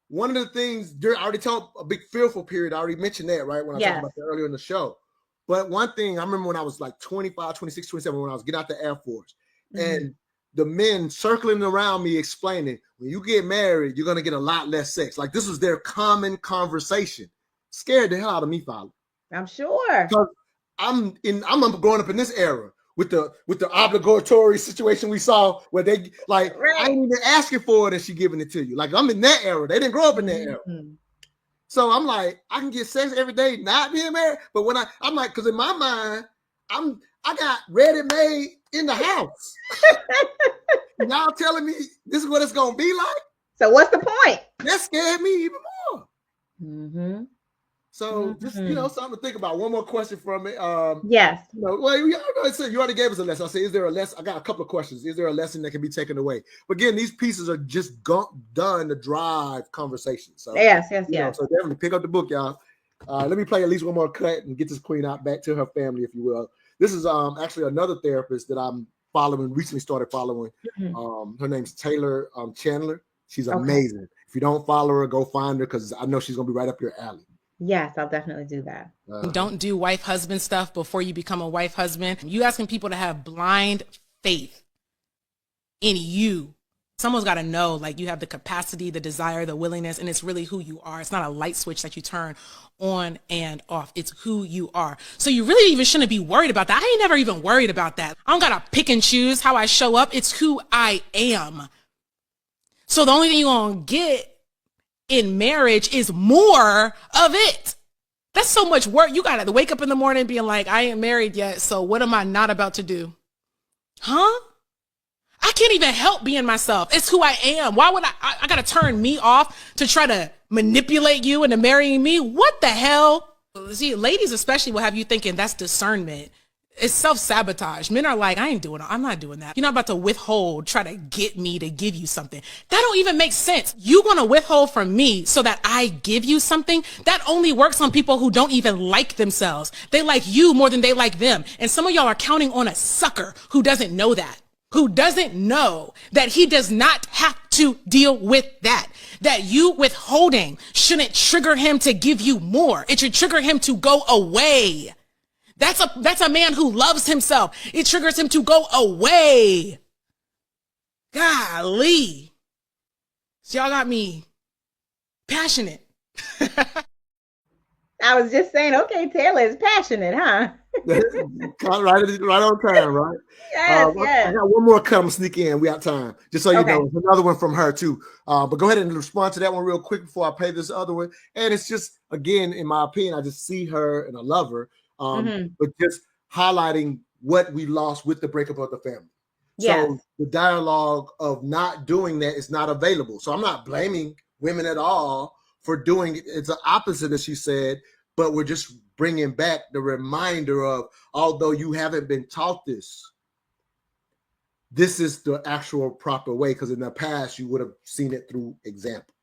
One of the things, I already told a big fearful period. I already mentioned that, right? When I talked about that earlier in the show. But one thing, I remember when I was like 25, 26, 27, when I was getting out the Air Force, and the men circling around me explaining, when you get married, you're going to get a lot less sex. Like this was their common conversation. Scared the hell out of me, Fila. I'm sure. Because I'm growing up in this era with the obligatory situation we saw where they I ain't even asking for it and she giving it to you. Like I'm in that era. They didn't grow up in that era. So I'm like, I can get sex every day, not being married. But when I'm like, because in my mind, I got ready made in the house. Y'all telling me this is what it's gonna be like? So what's the point? That scared me even more. Mm-hmm. So just something to think about. One more question from me. Yes. Well, you already gave us a lesson. I say, is there a lesson? I got a couple of questions. Is there a lesson that can be taken away? But again, these pieces are just done to drive conversation. So yes. So definitely pick up the book, y'all. Let me play at least one more cut and get this queen out back to her family, if you will. This is actually another therapist that I'm recently started following. Mm-hmm. Her name's Taylor Chandler. She's amazing. Okay. If you don't follow her, go find her because I know she's gonna be right up your alley. Yes, I'll definitely do that. Don't do wife-husband stuff before you become a wife-husband. You asking people to have blind faith in you. Someone's got to know, like, you have the capacity, the desire, the willingness, and it's really who you are. It's not a light switch that you turn on and off. It's who you are. So you really even shouldn't be worried about that. I ain't never even worried about that. I don't got to pick and choose how I show up. It's who I am. So the only thing you're going to get in marriage is more of it. That's so much work. You got to wake up in the morning being like, I ain't married yet, so what am I not about to do? Huh? I can't even help being myself. It's who I am. Why would I got to turn me off to try to manipulate you into marrying me? What the hell? See, ladies especially will have you thinking that's discernment. It's self-sabotage. Men are like, I'm not doing that. You're not about to withhold, try to get me to give you something. That don't even make sense. You want to withhold from me so that I give you something? That only works on people who don't even like themselves. They like you more than they like them. And some of y'all are counting on a sucker who doesn't know that, who doesn't know that he does not have to deal with that. That you withholding shouldn't trigger him to give you more. It should trigger him to go away. That's a man who loves himself. It triggers him to go away. Golly. So y'all got me passionate. I was just saying, okay, Taylor is passionate, huh? right on time, right? Yes, I got one more cut. I'm sneak in. We got time. Just so you know, there's another one from her too. But go ahead and respond to that one real quick before I play this other one. And it's just, again, in my opinion, I just see her and I love her. But just highlighting what we lost with the breakup of the family. Yes. So the dialogue of not doing that is not available. So I'm not blaming women at all for doing it. It's the opposite, as she said, but we're just bringing back the reminder of, although you haven't been taught this is the actual proper way, because in the past you would have seen it through example.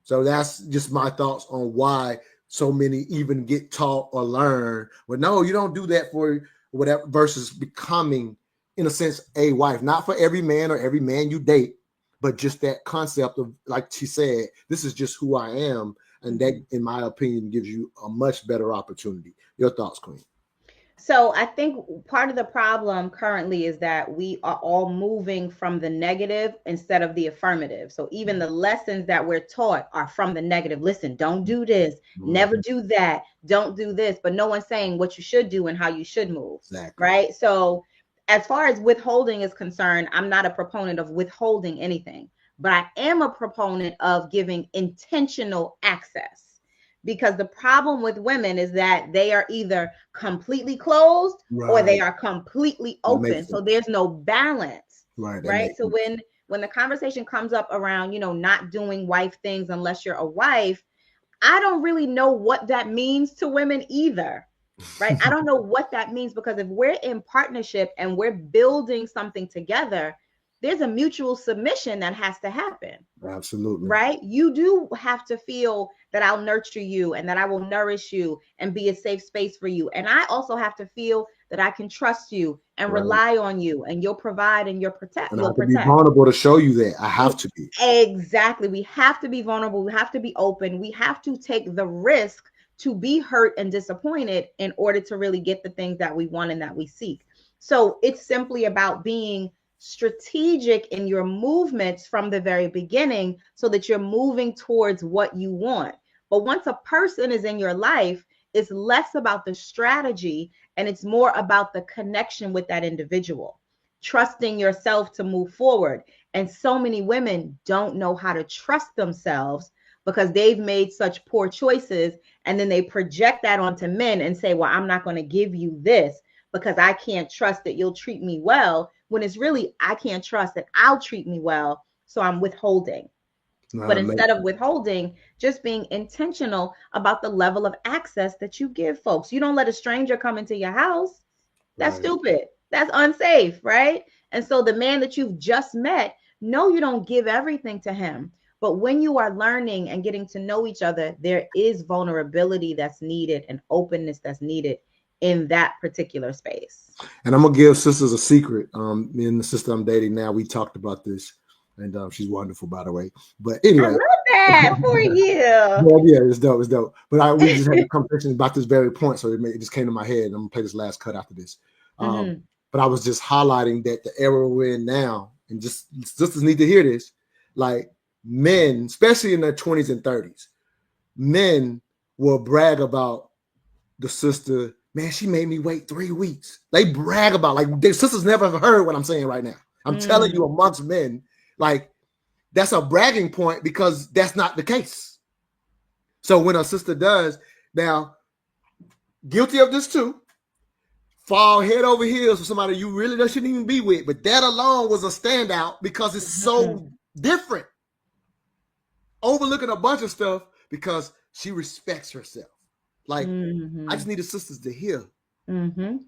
So that's just my thoughts on why so many even get taught or learn. Well, no, you don't do that for whatever, versus becoming, in a sense, a wife. Not for every man or every man you date, but just that concept of, like she said, this is just who I am. And that, in my opinion, gives you a much better opportunity. Your thoughts, Queen? So I think part of the problem currently is that we are all moving from the negative instead of the affirmative. So even the lessons that we're taught are from the negative. Listen, don't do this, never do that, don't do this. But no one's saying what you should do and how you should move. Exactly. Right? So as far as withholding is concerned, I'm not a proponent of withholding anything, but I am a proponent of giving intentional access. Because the problem with women is that they are either completely closed or they are completely open. So there's no balance. Right. So when the conversation comes up around, not doing wife things unless you're a wife, I don't really know what that means to women either. Right. I don't know what that means, because if we're in partnership and we're building something together, there's a mutual submission that has to happen. Absolutely. Right. You do have to feel that I'll nurture you and that I will nourish you and be a safe space for you. And I also have to feel that I can trust you and rely on you, and you'll provide and you'll protect. And I have to be vulnerable to show you that. I have to be. Exactly. We have to be vulnerable. We have to be open. We have to take the risk to be hurt and disappointed in order to really get the things that we want and that we seek. So it's simply about being strategic in your movements from the very beginning so that you're moving towards what you want. But once a person is in your life, it's less about the strategy and it's more about the connection with that individual, trusting yourself to move forward. And so many women don't know how to trust themselves because they've made such poor choices, and then they project that onto men and say, well, I'm not going to give you this because I can't trust that you'll treat me well, when it's really, I can't trust that I'll treat me well, so I'm withholding. But instead of withholding, just being intentional about the level of access that you give folks. You don't let a stranger come into your house. That's stupid. That's unsafe, right? And so the man that you've just met, no, you don't give everything to him. But when you are learning and getting to know each other, there is vulnerability that's needed and openness that's needed in that particular space. And I'm gonna give sisters a secret. Me and the sister I'm dating now, we talked about this, and she's wonderful, by the way. But anyway, I love that for you. Yeah, it's dope. It's dope. But we just had a conversation about this very point, so it just came to my head. And I'm gonna play this last cut after this. But I was just highlighting that the era we're in now, and just sisters need to hear this, like men, especially in their 20s and 30s, men will brag about the sister. Man, she made me wait 3 weeks. They brag about, like, their sisters never have heard what I'm saying right now. I'm telling you, amongst men, like, that's a bragging point because that's not the case. So when a sister does, now, guilty of this too, fall head over heels for somebody you really shouldn't even be with, but that alone was a standout because it's so different. Overlooking a bunch of stuff because she respects herself. Like, I just need the sisters to hear. And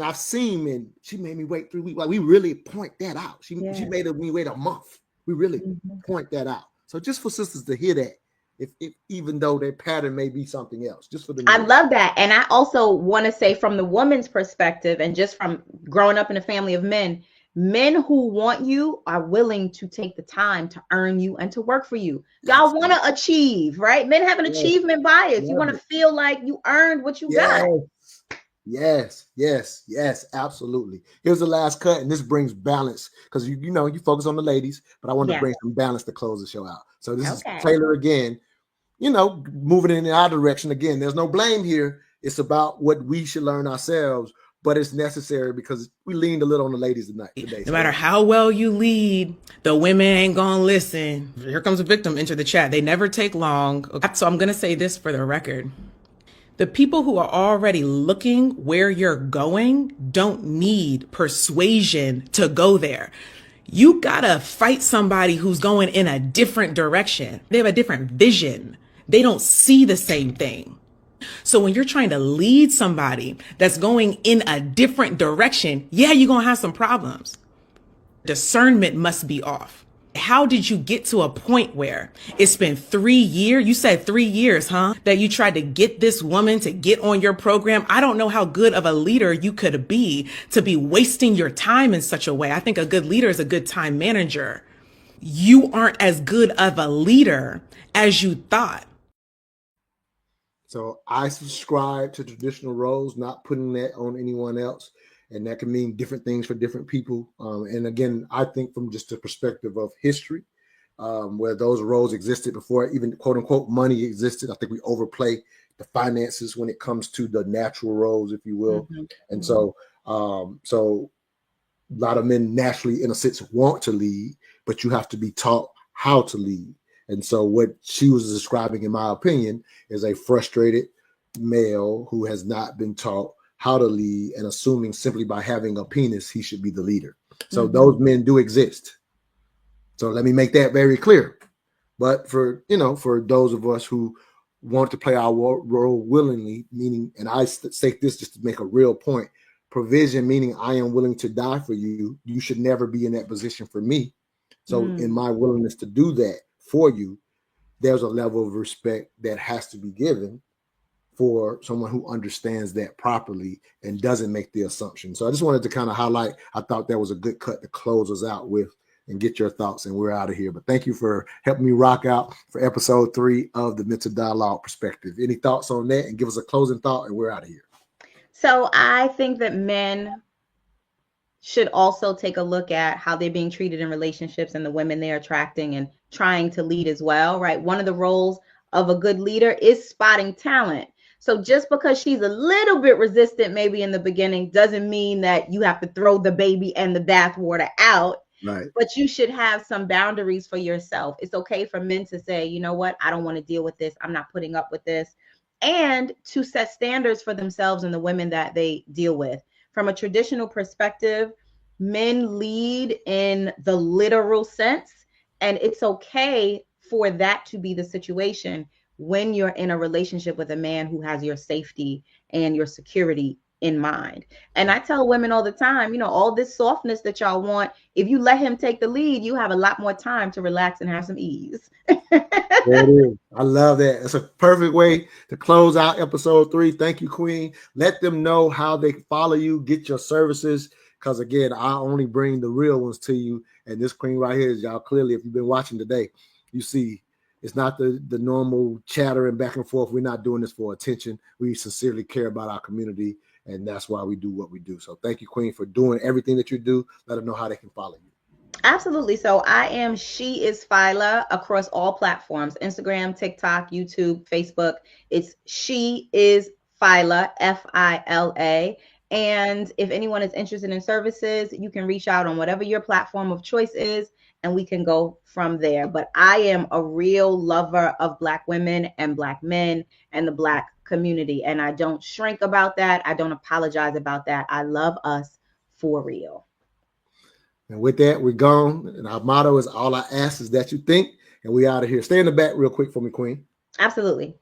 I've seen, and she made me wait 3 weeks. Like, we really point that out. She made me wait a month. We really point that out. So just for sisters to hear that, if even though their pattern may be something else, just for the I love that. And I also want to say, from the woman's perspective, and just from growing up in a family of men, men who want you are willing to take the time to earn you and to work for you. Y'all want to achieve, right? Men have an achievement bias. You want to feel like you earned what you got. Yes, absolutely. Here's the last cut, and this brings balance because you know you focus on the ladies, but I want to bring some balance to close the show out. So this is Taylor again, you know, moving in our direction again. There's no blame here. It's about what we should learn ourselves, but it's necessary because we leaned a little on the ladies today. No matter how well you lead, the women ain't gonna listen. Here comes a victim, enter the chat. They never take long. So I'm gonna say this for the record. The people who are already looking where you're going don't need persuasion to go there. You gotta fight somebody who's going in a different direction. They have a different vision. They don't see the same thing. So when you're trying to lead somebody that's going in a different direction, yeah, you're gonna have some problems. Discernment must be off. How did you get to a point where it's been 3 years? You said 3 years, huh? That you tried to get this woman to get on your program. I don't know how good of a leader you could be to be wasting your time in such a way. I think a good leader is a good time manager. You aren't as good of a leader as you thought. So I subscribe to traditional roles, not putting that on anyone else. And that can mean different things for different people. And again, I think from just the perspective of history, where those roles existed before even quote unquote money existed. I think we overplay the finances when it comes to the natural roles, if you will. And so a lot of men naturally, in a sense, want to lead, but you have to be taught how to lead. And so what she was describing, in my opinion, is a frustrated male who has not been taught how to lead, and assuming simply by having a penis, he should be the leader. So those men do exist. So let me make that very clear. But for those of us who want to play our role willingly, meaning, and I say this just to make a real point, provision, meaning I am willing to die for you. You should never be in that position for me. So in my willingness to do that for you, there's a level of respect that has to be given for someone who understands that properly and doesn't make the assumption. So I just wanted to kind of highlight, I thought that was a good cut to close us out with and get your thoughts, and we're out of here. But thank you for helping me rock out for episode 3 of the Mental Dialogue Perspective. Any thoughts on that? And give us a closing thought, and we're out of here. So I think that men should also take a look at how they're being treated in relationships and the women they're attracting and trying to lead as well, right? One of the roles of a good leader is spotting talent. So just because she's a little bit resistant maybe in the beginning doesn't mean that you have to throw the baby and the bathwater out. Right. But you should have some boundaries for yourself. It's okay for men to say, you know what, I don't want to deal with this. I'm not putting up with this. And to set standards for themselves and the women that they deal with. From a traditional perspective, men lead in the literal sense, and it's okay for that to be the situation when you're in a relationship with a man who has your safety and your security in mind. And I tell women all the time, you know, all this softness that y'all want, if you let him take the lead, you have a lot more time to relax and have some ease. There it is. I love that. It's a perfect way to close out episode 3. Thank you, Queen. Let them know how they can follow you, get your services. Because again, I only bring the real ones to you. And this queen right here is, y'all clearly, if you've been watching today, you see it's not the normal chattering back and forth. We're not doing this for attention. We sincerely care about our community. And that's why we do what we do. So thank you, Queen, for doing everything that you do. Let them know how they can follow you. Absolutely. So I am She Is Fila across all platforms: Instagram, TikTok, YouTube, Facebook. It's She Is Fila, Fila. And if anyone is interested in services, you can reach out on whatever your platform of choice is, and we can go from there. But I am a real lover of Black women and Black men and the Black community. And I don't shrink about that. I don't apologize about that. I love us for real. And with that, we're gone. And our motto is, all I ask is that you think. And we out of here. Stay in the back real quick for me, Queen. Absolutely.